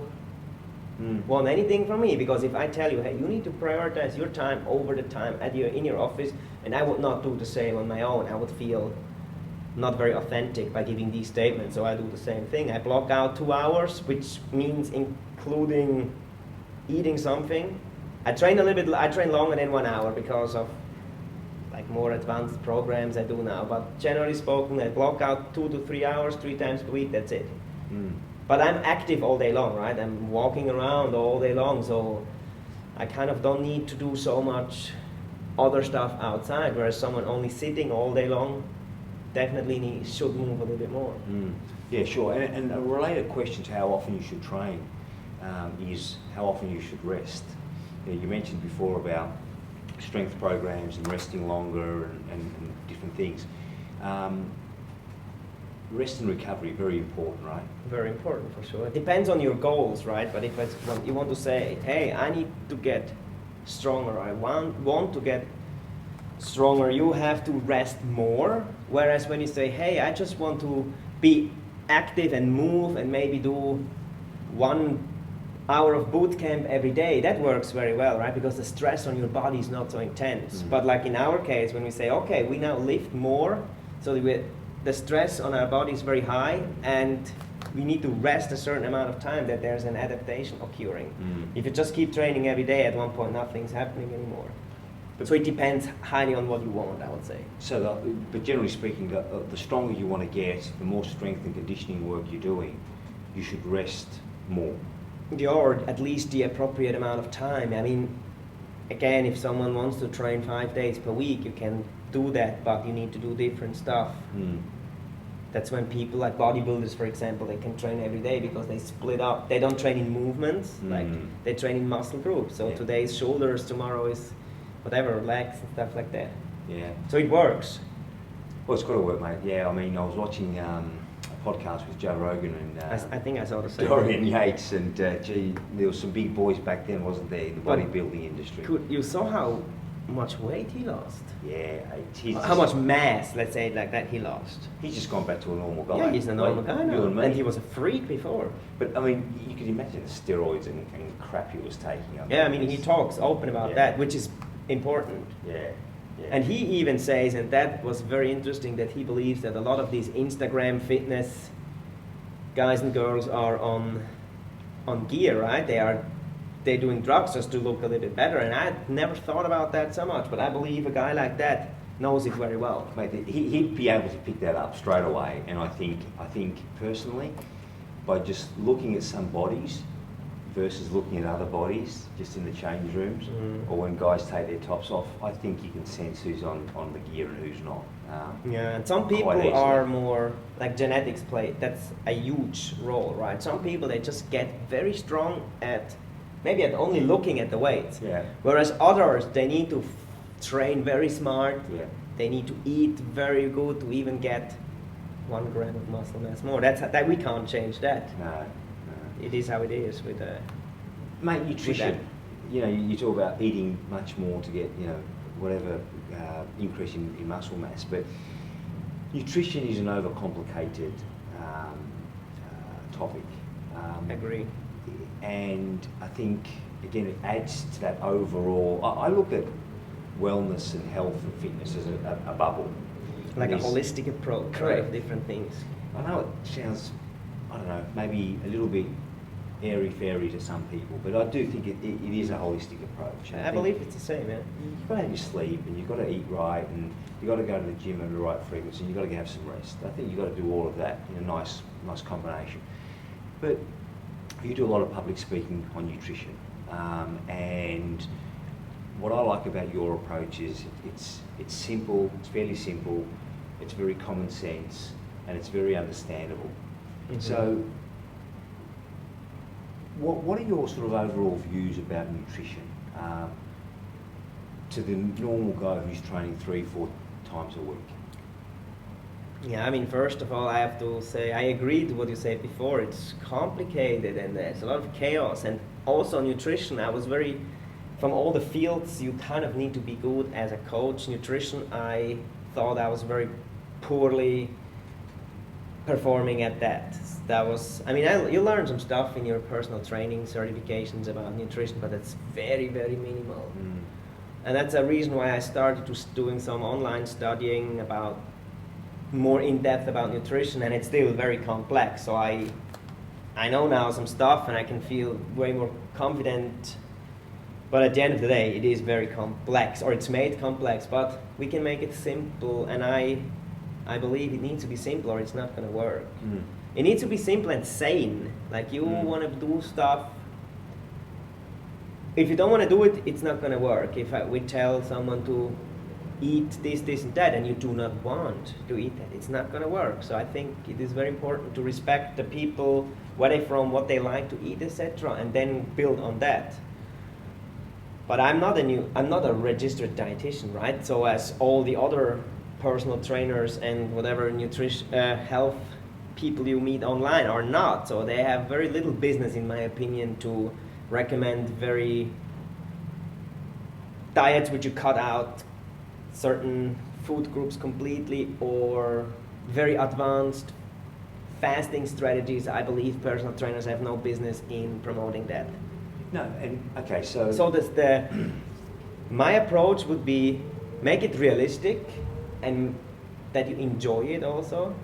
want anything from me, because if I tell you, hey, you need to prioritize your time over the time in your office, and I would not do the same on my own, I would feel not very authentic by giving these statements. So I do the same thing. I block out 2 hours, which means including eating something. I train I train longer than 1 hour because of like more advanced programs I do now. But generally spoken, I block out 2 to 3 hours, 3 times per week. That's it. But I'm active all day long, right? I'm walking around all day long, so I kind of don't need to do so much other stuff outside. Whereas someone only sitting all day long definitely should move a little bit more. Yeah, sure. And a related question to how often you should train is how often you should rest. You mentioned before about strength programs and resting longer and different things. Rest and recovery, very important, right? Very important, for sure. It depends on your goals, right? But if you want to say, hey, I need to get stronger, I want to get stronger, you have to rest more. Whereas when you say, hey, I just want to be active and move and maybe do 1 hour of boot camp every day, that works very well, right? Because the stress on your body is not so intense. But like in our case, when we say, okay, we now lift more, so the stress on our body is very high, and we need to rest a certain amount of time, that there's an adaptation occurring. If you just keep training every day, at one point nothing's happening anymore. So it depends highly on what you want, I would say. So, but generally speaking, the stronger you want to get, the more strength and conditioning work you're doing, you should rest more. Or at least the appropriate amount of time. I mean, again, if someone wants to train 5 days per week, you can do that, but you need to do different stuff. That's when people like bodybuilders, for example, they can train every day because they split up. They don't train in movements, like they train in muscle groups. So today's shoulders, tomorrow is whatever, legs and stuff like that. Yeah. So it works. Well, it's got to work, mate. Yeah, I mean, I was watching a podcast with Joe Rogan and I think I saw the same. Dorian Yates, and gee, there was some big boys back then, wasn't there, in the bodybuilding industry? You saw how much weight he lost? Yeah. How much mass, let's say it like that, he lost? He's just gone back to a normal guy. Yeah, he's a normal guy now. And he was a freak before. But I mean, you could imagine the steroids and crap he was taking. Yeah, I mean, he talks open about that, which is important. Yeah. And he even says, and that was very interesting, that he believes that a lot of these Instagram fitness guys and girls are on gear, right? They're doing drugs just to look a little bit better, and I never thought about that so much, but I believe a guy like that knows it very well. Mate, he'd be able to pick that up straight away, and I think personally, by just looking at some bodies versus looking at other bodies just in the change rooms, or when guys take their tops off, I think you can sense who's on the gear and who's not. Yeah, and some people are more, like genetics play, that's a huge role, right? Some people, they just get very strong at only looking at the weights. Yeah. Whereas others, they need to train very smart, they need to eat very good to even get 1 gram of muscle mass more. That we can't change that. No. It is how it is with mate, nutrition. You know, you talk about eating much more to get, whatever increase in muscle mass, but nutrition is an overcomplicated topic. Agree. And I think, again, it adds to that overall. I look at wellness and health and fitness as a bubble. Like a holistic approach, right, of different things. I know it sounds, I don't know, maybe a little bit airy-fairy to some people, but I do think it is a holistic approach. I believe it's the same, yeah. You've got to have your sleep, and you've got to eat right, and you've got to go to the gym at the right frequency, and you've got to have some rest. I think you've got to do all of that in a nice combination. But you do a lot of public speaking on nutrition, and what I like about your approach is it's simple, it's fairly simple, it's very common sense, and it's very understandable. So what are your sort of overall views about nutrition to the normal guy who's training 3-4 times a week? Yeah, I mean, first of all, I have to say I agree to what you said before. It's complicated and there's a lot of chaos. And also nutrition, from all the fields, you kind of need to be good as a coach. Nutrition, I thought I was very poorly performing at that. You learn some stuff in your personal training certifications about nutrition, but it's very, very minimal. And that's a reason why I started doing some online studying about more in depth about nutrition, and it's still very complex. So I know now some stuff, and I can feel way more confident. But at the end of the day, it is very complex, or it's made complex. But we can make it simple, and I believe it needs to be simple, or it's not going to work. It needs to be simple and sane. Like you want to do stuff. If you don't want to do it, it's not going to work. If we tell someone to eat this, this, and that, and you do not want to eat that, it's not going to work. So I think it is very important to respect the people, where they're from, what they like to eat, etc., and then build on that. But I'm not a registered dietitian, right? So as all the other personal trainers and whatever nutrition, health people you meet online are not. So they have very little business, in my opinion, to recommend very diets which you cut out certain food groups completely, or very advanced fasting strategies. I believe personal trainers have no business in promoting that. No, and okay, so my approach would be make it realistic and that you enjoy it also.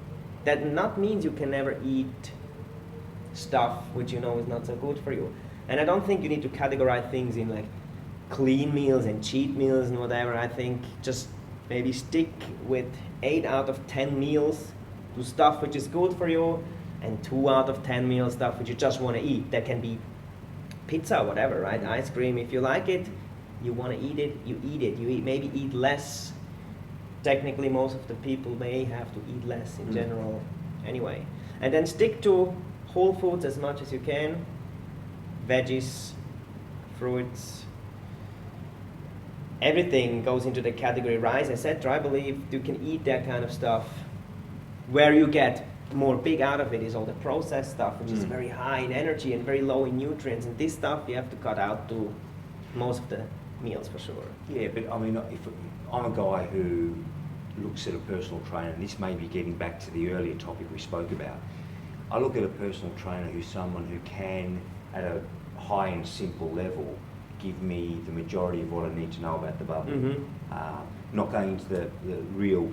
That not means you can never eat stuff which you know is not so good for you. And I don't think you need to categorize things in like clean meals and cheat meals and whatever. I think just maybe stick with 8 out of 10 meals to stuff which is good for you, and 2 out of 10 meals stuff which you just want to eat. That can be pizza, whatever, right? Ice cream, if you like it, you want to eat it, you eat it. You maybe eat less. Technically, most of the people may have to eat less in general anyway. And then stick to whole foods as much as you can. Veggies, fruits, everything goes into the category rice, etc. I believe you can eat that kind of stuff. Where you get more big out of it is all the processed stuff, which is very high in energy and very low in nutrients. And this stuff you have to cut out to most of the meals for sure. Yeah, but I mean, if I'm a guy who looks at a personal trainer, and this may be getting back to the earlier topic we spoke about, I look at a personal trainer who's someone who can, at a high and simple level, give me the majority of what I need to know about the bubble. Not going into the real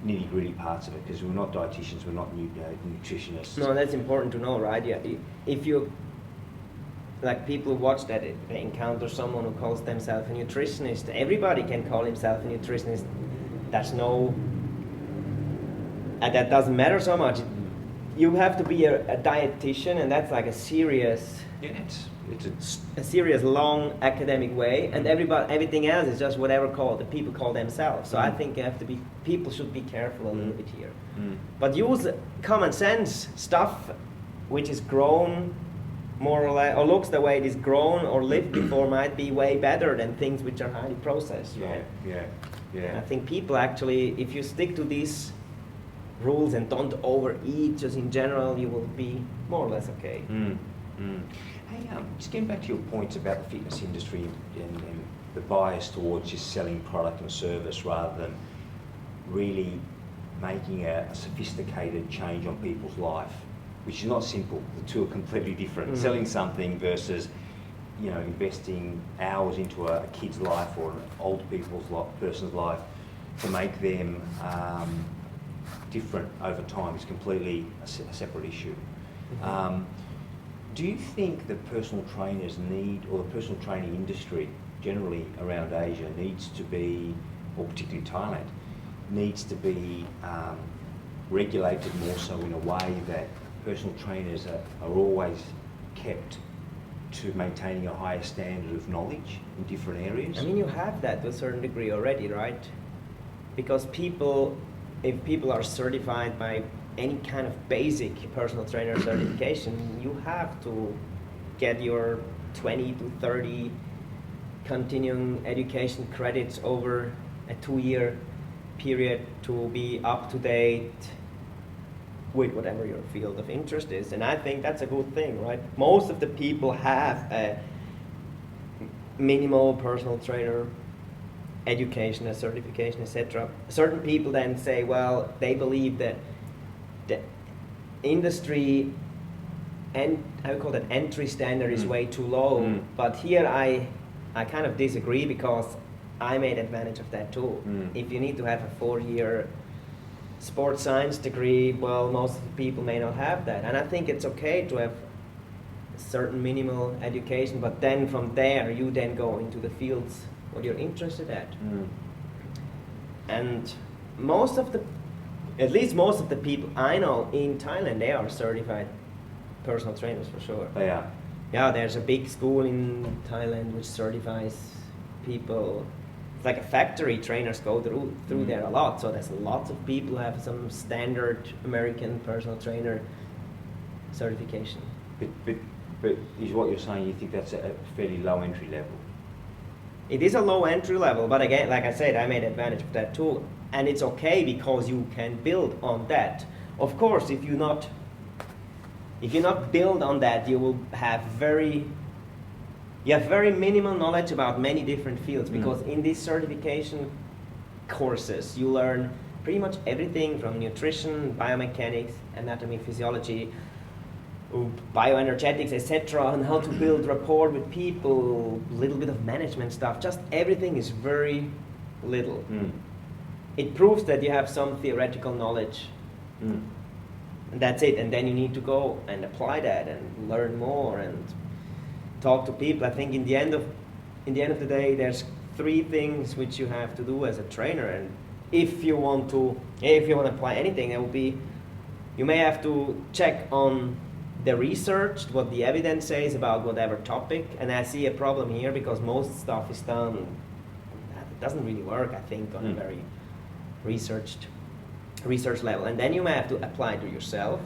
nitty-gritty parts of it, because we're not dietitians, we're not nutritionists. No, that's important to know, right? Yeah, if you, like people who watch that, they encounter someone who calls themselves a nutritionist. Everybody can call himself a nutritionist. That's and that doesn't matter so much. You have to be a dietitian, and that's like a serious, it's a serious long academic way, and everything else is just whatever the people call themselves. So I think people should be careful a little bit here, but use common sense stuff, which is grown more or less, or looks the way it is grown or lived before, might be way better than things which are highly processed. Right? Yeah. I think people actually, if you stick to these rules and don't overeat, just in general, you will be more or less okay. Hey, just getting back to your points about the fitness industry and the bias towards just selling product and service rather than really making a sophisticated change on people's life, which is not simple. The two are completely different. Selling something versus, investing hours into a kid's life or an old person's life to make them different over time is completely a separate issue. Do you think that personal trainers or the personal training industry generally around Asia needs to be, or particularly Thailand, needs to be regulated more so in a way that personal trainers are always kept to maintaining a higher standard of knowledge in different areas? I mean, you have that to a certain degree already, right? Because if people are certified by any kind of basic personal trainer certification, you have to get your 20 to 30 continuing education credits over a 2-year period to be up to date with whatever your field of interest is. And I think that's a good thing, right? Most of the people have a minimal personal trainer education, a certification, etc. Certain people then say, well, they believe that the industry and I would call that entry standard is way too low. But here I kind of disagree, because I made advantage of that too. If you need to have a 4-year sports science degree, well, most of the people may not have that. And I think it's okay to have a certain minimal education, but then from there you then go into the fields what you're interested at. And at least most of the people I know in Thailand, they are certified personal trainers for sure. They are. Yeah, there's a big school in Thailand which certifies people. It's like a factory. Trainers go through there a lot. So there's lots of people who have some standard American personal trainer certification. But is what you're saying, you think that's a fairly low entry level? It is a low entry level, but again, like I said, I made advantage of that too. And it's okay because you can build on that. Of course, if you not build on that, you will have very minimal knowledge about many different fields, because in these certification courses you learn pretty much everything from nutrition, biomechanics, anatomy, physiology, bioenergetics, etc., and how to build rapport with people, a little bit of management stuff. Just everything is very little. It proves that you have some theoretical knowledge. And that's it. And then you need to go and apply that and learn more and talk to people. I think in the end of the day, there's 3 things which you have to do as a trainer. And if you want to apply anything, it will be, you may have to check on the research, what the evidence says about whatever topic. And I see a problem here because most stuff is done, it doesn't really work, I think, on a very research level. And then you may have to apply to yourself,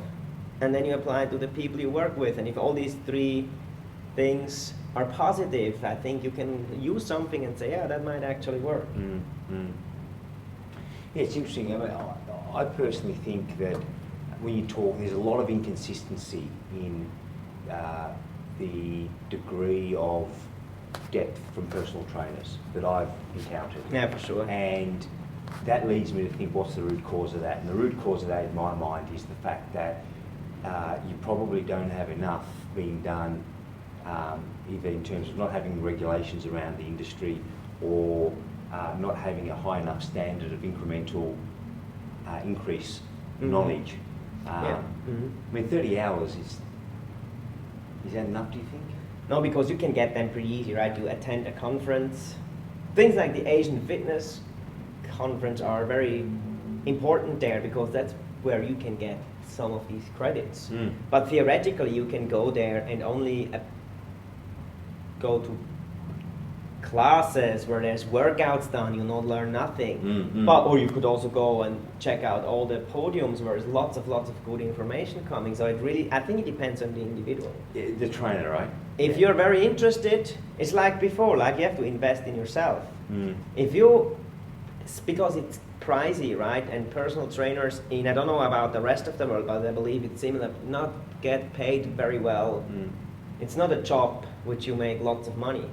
and then you apply to the people you work with. And if all these 3 things are positive, I think you can use something and say, yeah, that might actually work. Yeah, it's interesting. I mean, I personally think that when you talk, there's a lot of inconsistency in the degree of depth from personal trainers that I've encountered. Yeah, for sure. And that leads me to think, what's the root cause of that? And the root cause of that, in my mind, is the fact that you probably don't have enough being done, either in terms of not having regulations around the industry, or not having a high enough standard of incremental increase knowledge. I mean, 30 hours is that enough, do you think? No, because you can get them pretty easy, right? You attend a conference. Things like the Asian Fitness Conference are very important there, because that's where you can get some of these credits. But theoretically, you can go there and only go to classes where there's workouts done, you'll not learn nothing. Or you could also go and check out all the podiums where there's lots of good information coming. So I think it depends on the individual. The trainer, right? If you're very interested, it's like before, like you have to invest in yourself. Because it's pricey, right? And personal trainers I don't know about the rest of the world, but I believe it's similar, not get paid very well. It's not a job which you make lots of money.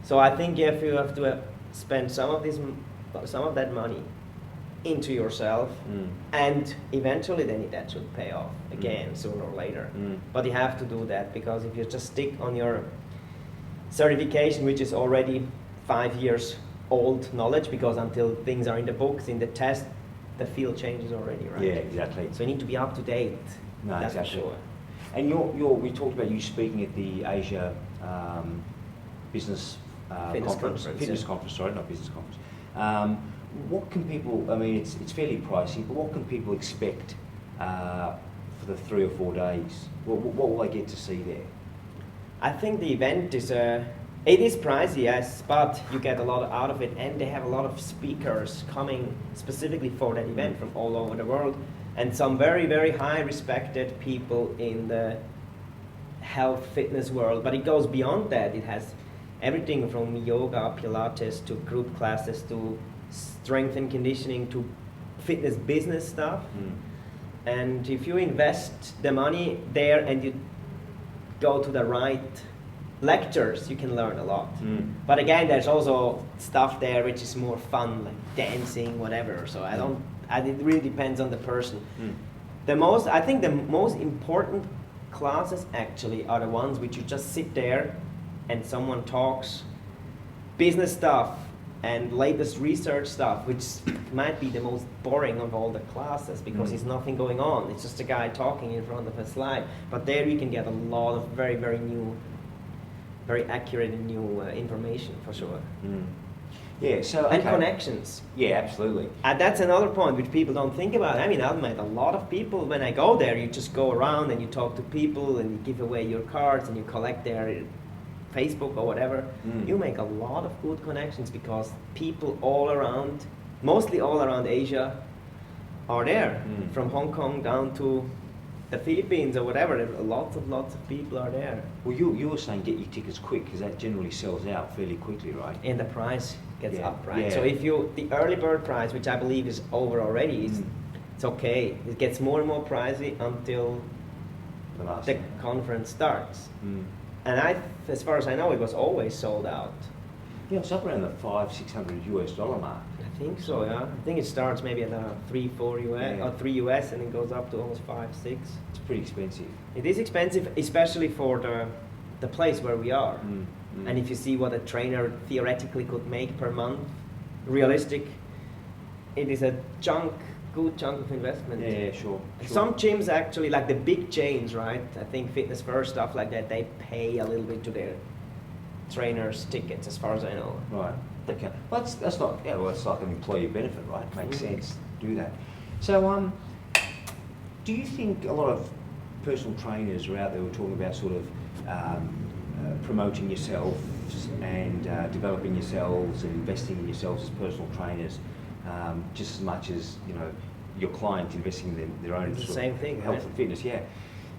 So I think if you have to spend some of that money into yourself, and eventually then that should pay off again sooner or later. But you have to do that, because if you just stick on your certification, which is already 5 years old knowledge, because until things are in the books, in the test, the field changes already, right? Yeah, exactly. So you need to be up to date. No, that's exactly. for sure. And we talked about you speaking at the Asia Business Conference. Fitness conference, sorry, not business conference. What can people, I mean, it's fairly pricey, but what can people expect for the 3 or 4 days? What will they get to see there? I think the event it is pricey, yes, but you get a lot out of it, and they have a lot of speakers coming specifically for that event from all over the world, and some very, very high respected people in the health fitness world. But it goes beyond that. It has everything from yoga, Pilates, to group classes, to strength and conditioning, to fitness business stuff. And if you invest the money there and you go to the right lectures, you can learn a lot. But again, there's also stuff there which is more fun, like dancing, whatever. So it really depends on the person. I think the most important classes actually are the ones which you just sit there and someone talks business stuff and latest research stuff, which might be the most boring of all the classes because there's nothing going on. It's just a guy talking in front of a slide. But there you can get a lot of very, very new, very accurate and new information for sure. Yeah, so and connections. Yeah, absolutely. And that's another point which people don't think about. I mean, I've met a lot of people. When I go there, you just go around and you talk to people and you give away your cards and you collect their Facebook or whatever. You make a lot of good connections because people all around, mostly all around Asia, are there. From Hong Kong down to the Philippines or whatever. Lots of people are there. Well, you were saying get your tickets quick because that generally sells out fairly quickly, right? And the price gets up, right? Yeah. So if the early bird price, which I believe is over already, it's okay. It gets more and more pricey until the conference starts. And as far as I know, it was always sold out. Yeah, it's up around the $500-600 mark. I think so, yeah. I think it starts maybe at $3-4 US or $3 US, and it goes up to almost $5-6. It's pretty expensive. It is expensive, especially for the place where we are. And if you see what a trainer theoretically could make per month, realistic, it is a good chunk of investment. Yeah, sure. Some gyms actually, like the big chains, right? I think Fitness First, stuff like that, they pay a little bit to their trainers' tickets, as far as I know. Right. Okay. Well, that's not. Yeah. Well, it's like an employee benefit, right? Makes sense to do that. So, do you think a lot of personal trainers are out there who are talking about sort of promoting yourself and developing yourselves and investing in yourselves as personal trainers, just as much as your client investing in their own It's the same thing, health right? and fitness? Yeah.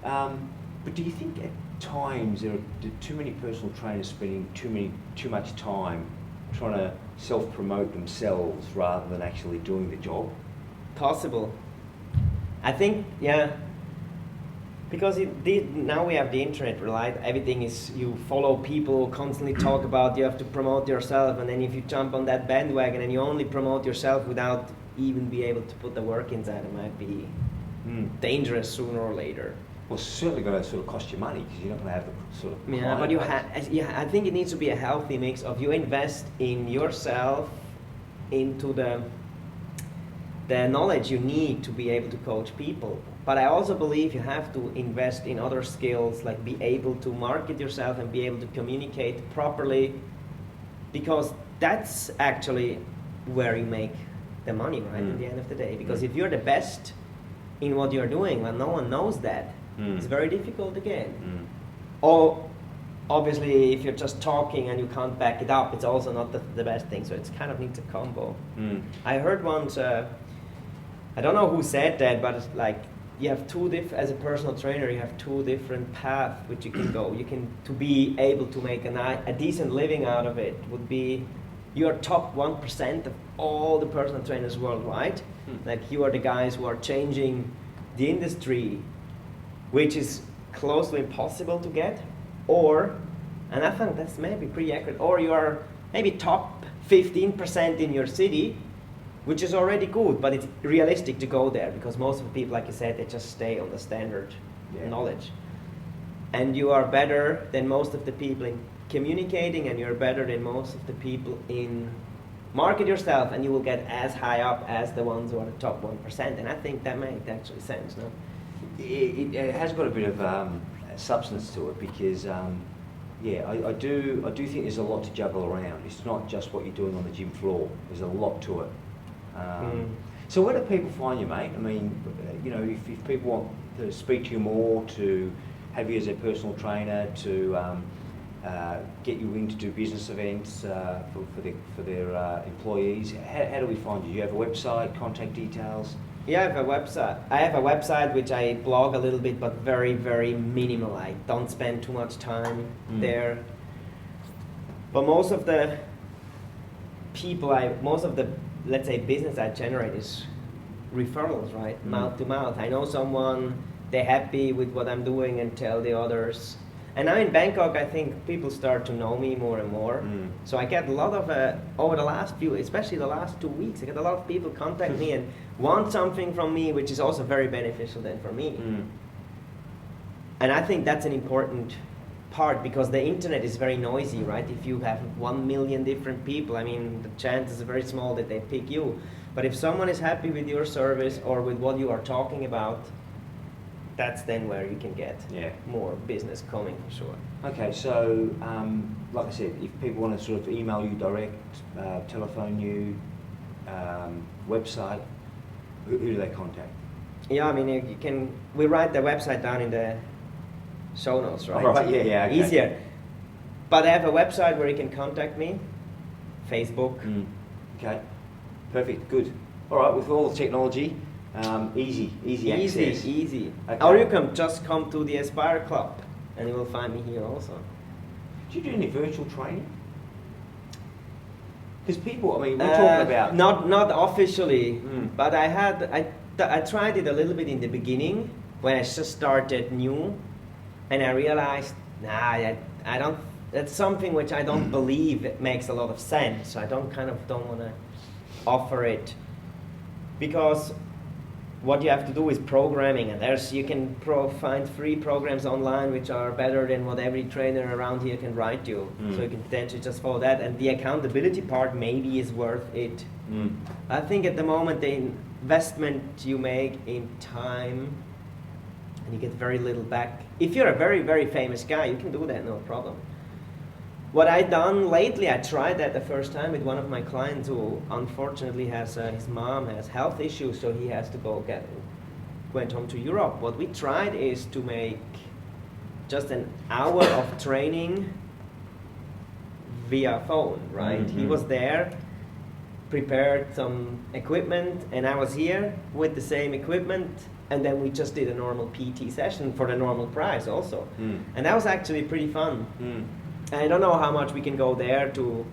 But do you think at times there are too many personal trainers spending too much time trying to self-promote themselves rather than actually doing the job? Possible. I think, yeah. Because now we have the internet, right? Everything is, you follow people, constantly talk about, you have to promote yourself, and then if you jump on that bandwagon and you only promote yourself without even be able to put the work inside, it might be dangerous sooner or later. Well, it's certainly going to sort of cost you money because you're not going to have the sort of Yeah, but I think it needs to be a healthy mix of you invest in yourself, into the knowledge you need to be able to coach people. But I also believe you have to invest in other skills, like be able to market yourself and be able to communicate properly, because that's actually where you make the money, right, at the end of the day. Because if you're the best in what you're doing, well, no one knows that. It's very difficult again. Or obviously, if you're just talking and you can't back it up, it's also not the best thing. So it's kind of needs a combo. I heard once, I don't know who said that, but it's like you have as a personal trainer, you have two different paths which you can go. You can, to be able to make a decent living out of it, would be your top 1% of all the personal trainers worldwide. Like you are the guys who are changing the industry, which is close to impossible to get, and I think that's maybe pretty accurate, or you are maybe top 15% in your city, which is already good, but it's realistic to go there because most of the people, like you said, they just stay on the standard knowledge. And you are better than most of the people in communicating, and you're better than most of the people in market yourself, and you will get as high up as the ones who are the top 1%. And I think that makes actually sense, no? It has got a bit of substance to it because, I do think there's a lot to juggle around. It's not just what you're doing on the gym floor. There's a lot to it. So where do people find you, mate? I mean, if people want to speak to you more, to have you as a personal trainer, to get you in to do business events for their employees, how do we find you? Do you have a website, contact details? Yeah, I have a website which I blog a little bit, but very, very minimal. I don't spend too much time there. But most of the let's say, business I generate is referrals, right? Mouth to mouth. I know someone, they're happy with what I'm doing and tell the others. And now in Bangkok, I think people start to know me more and more. So I get a lot of, over the last especially the last 2 weeks, I get a lot of people contact me and want something from me, which is also very beneficial then for me. And I think that's an important part, because the internet is very noisy, right? If you have 1 million different people, I mean, the chances are very small that they pick you. But if someone is happy with your service or with what you are talking about, that's then where you can get more business coming for sure. Okay, so like I said, if people want to sort of email you direct, telephone you, website, who do they contact? Yeah, I mean, you can. We write the website down in the show notes, right? All right, yeah, okay. Easier. But I have a website where you can contact me, Facebook. Okay, perfect, good. All right, with all the technology, easy access. Easy. Okay. Or you can just come to the Aspire Club, and you will find me here also. Do you do any virtual training? Because people, I mean, we're talking about... Not officially, but I tried it a little bit in the beginning when I just started new, and I realized, I don't. That's something which I don't believe it makes a lot of sense. So I don't want to offer it, because what you have to do is programming, and you can find free programs online which are better than what every trainer around here can write you. So you can potentially just follow that, and the accountability part maybe is worth it. I think at the moment the investment you make in time, and you get very little back. If you're a very, very famous guy, you can do that, no problem. What I done lately, I tried that the first time with one of my clients who unfortunately has his mom has health issues, so he has to went home to Europe. What we tried is to make just an hour of training via phone, right? He was there, prepared some equipment, and I was here with the same equipment, and then we just did a normal PT session for the normal price also. And that was actually pretty fun. I don't know how much we can go there to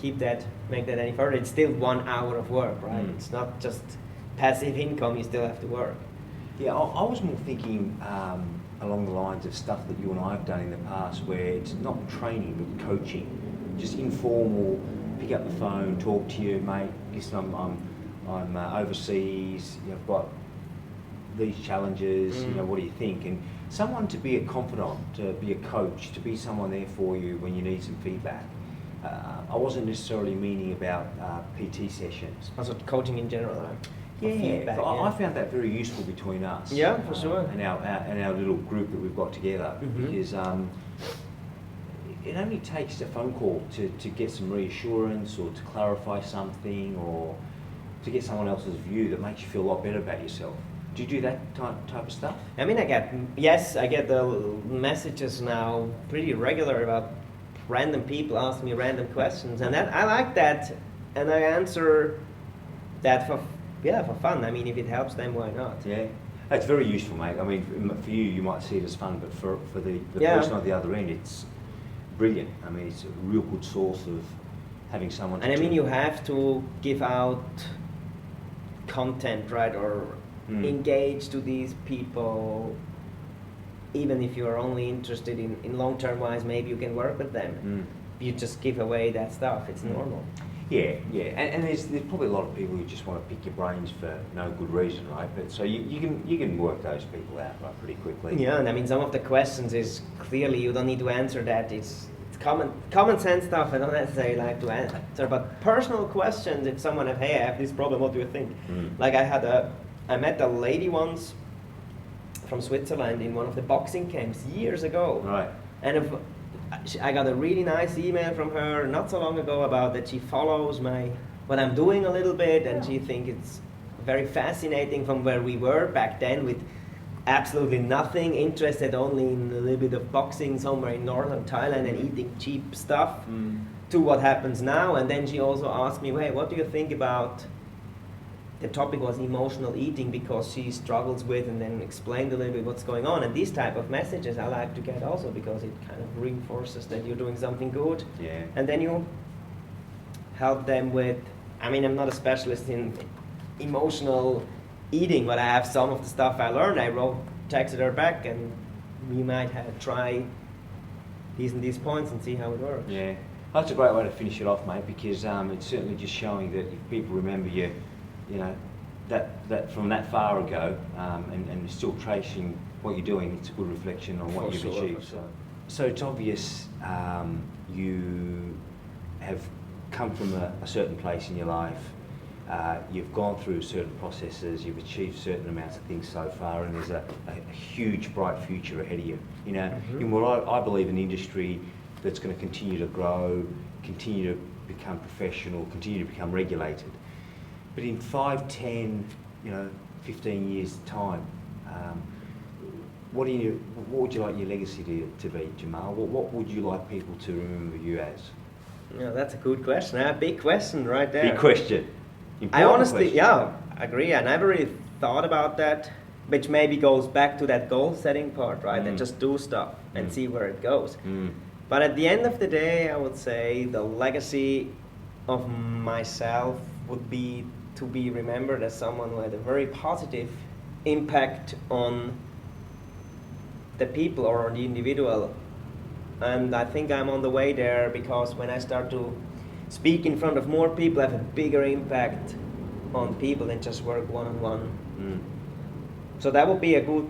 make that any further. It's still 1 hour of work, right? It's not just passive income, you still have to work. Yeah, I was more thinking along the lines of stuff that you and I have done in the past, where it's not training but coaching, just informal. Pick up the phone, talk to you, mate. Listen, I'm overseas. I've got these challenges. What do you think? And someone to be a confidant, to be a coach, to be someone there for you when you need some feedback. I wasn't necessarily meaning about PT sessions. Also coaching in general, right? Yeah, I found that very useful between us. Yeah, for sure. And our little group that we've got together, because it only takes a phone call to get some reassurance, or to clarify something, or to get someone else's view that makes you feel a lot better about yourself. Do you do that type of stuff? I mean, I get the messages now pretty regular about random people asking me random questions, and I like that, and I answer that for fun. I mean, if it helps them, why not? Yeah, it's very useful, mate. I mean, for you might see it as fun, but for the person on the other end, it's brilliant. I mean, it's a real good source of having someone. And I mean, you have to give out content, right, or engage to these people. Even if you are only interested in long-term wise, maybe you can work with them. You just give away that stuff. It's normal. Yeah, and there's probably a lot of people who just want to pick your brains for no good reason, right? But so you can work those people out pretty quickly. Yeah, and I mean, some of the questions is clearly you don't need to answer that. It's common sense stuff. I don't necessarily like to answer, but personal questions. If someone have, hey, I have this problem, what do you think? Like I met a lady once from Switzerland in one of the boxing camps years ago. Right. And I got a really nice email from her not so long ago about that she follows what I'm doing a little bit, and she thinks it's very fascinating from where we were back then with absolutely nothing, interested only in a little bit of boxing somewhere in northern Thailand and eating cheap stuff, to what happens now. And then she also asked me, hey, what do you think about, the topic was emotional eating, because she struggles with, and then explained a little bit what's going on. And these type of messages I like to get also, because it kind of reinforces that you're doing something good. Yeah. And then you help them with, I mean, I'm not a specialist in emotional eating, but I have some of the stuff I learned. I texted her back, and we might try these points and see how it works. Yeah, that's a great way to finish it off, mate, because it's certainly just showing that if people remember you, that from that far ago, and still tracing what you're doing, it's a good reflection on what you've achieved. So. So it's obvious you have come from a certain place in your life. You've gone through certain processes. You've achieved certain amounts of things so far, and there's a huge, bright future ahead of you. You know, in what I believe an industry that's going to continue to grow, continue to become professional, continue to become regulated. But in 5, 10, 15 years' time, what would you like your legacy to be, Jamal? What would you like people to remember you as? Yeah, that's a good question. A big question right there. Big question. I honestly, question. yeah, agree. I never really thought about that, which maybe goes back to that goal setting part, right? And just do stuff and see where it goes. But at the end of the day, I would say the legacy of myself would be to be remembered as someone who had a very positive impact on the people or on the individual. And I think I'm on the way there, because when I start to speak in front of more people, I have a bigger impact on people than just work one-on-one. So that would be a good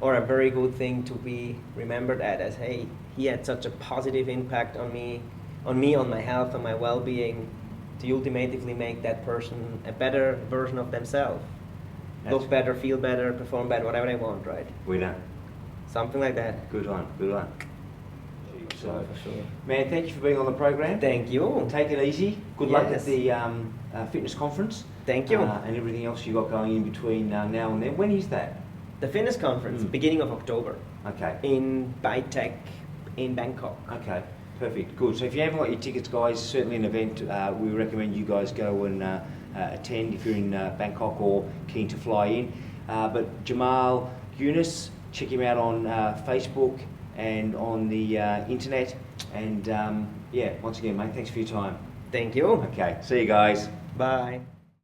or a very good thing to be remembered as, hey, he had such a positive impact on me, on my health, on my well-being, to ultimately make that person a better version of themselves. Look better, feel better, perform better, whatever they want, right? Winner. Something like that. Good one, good one. So, for sure. Man, thank you for being on the program. Thank you. Take it easy. Good luck at the fitness conference. Thank you. And everything else you got going in between now and then. When is that? The fitness conference, beginning of October. Okay. In Tech in Bangkok. Okay, perfect, good. So if you haven't got your tickets, guys, certainly an event we recommend you guys go and attend if you're in Bangkok or keen to fly in. But Jamal, Younis, check him out on Facebook and on the internet. And yeah, once again, mate, thanks for your time. Thank you. Okay, see you guys. Bye.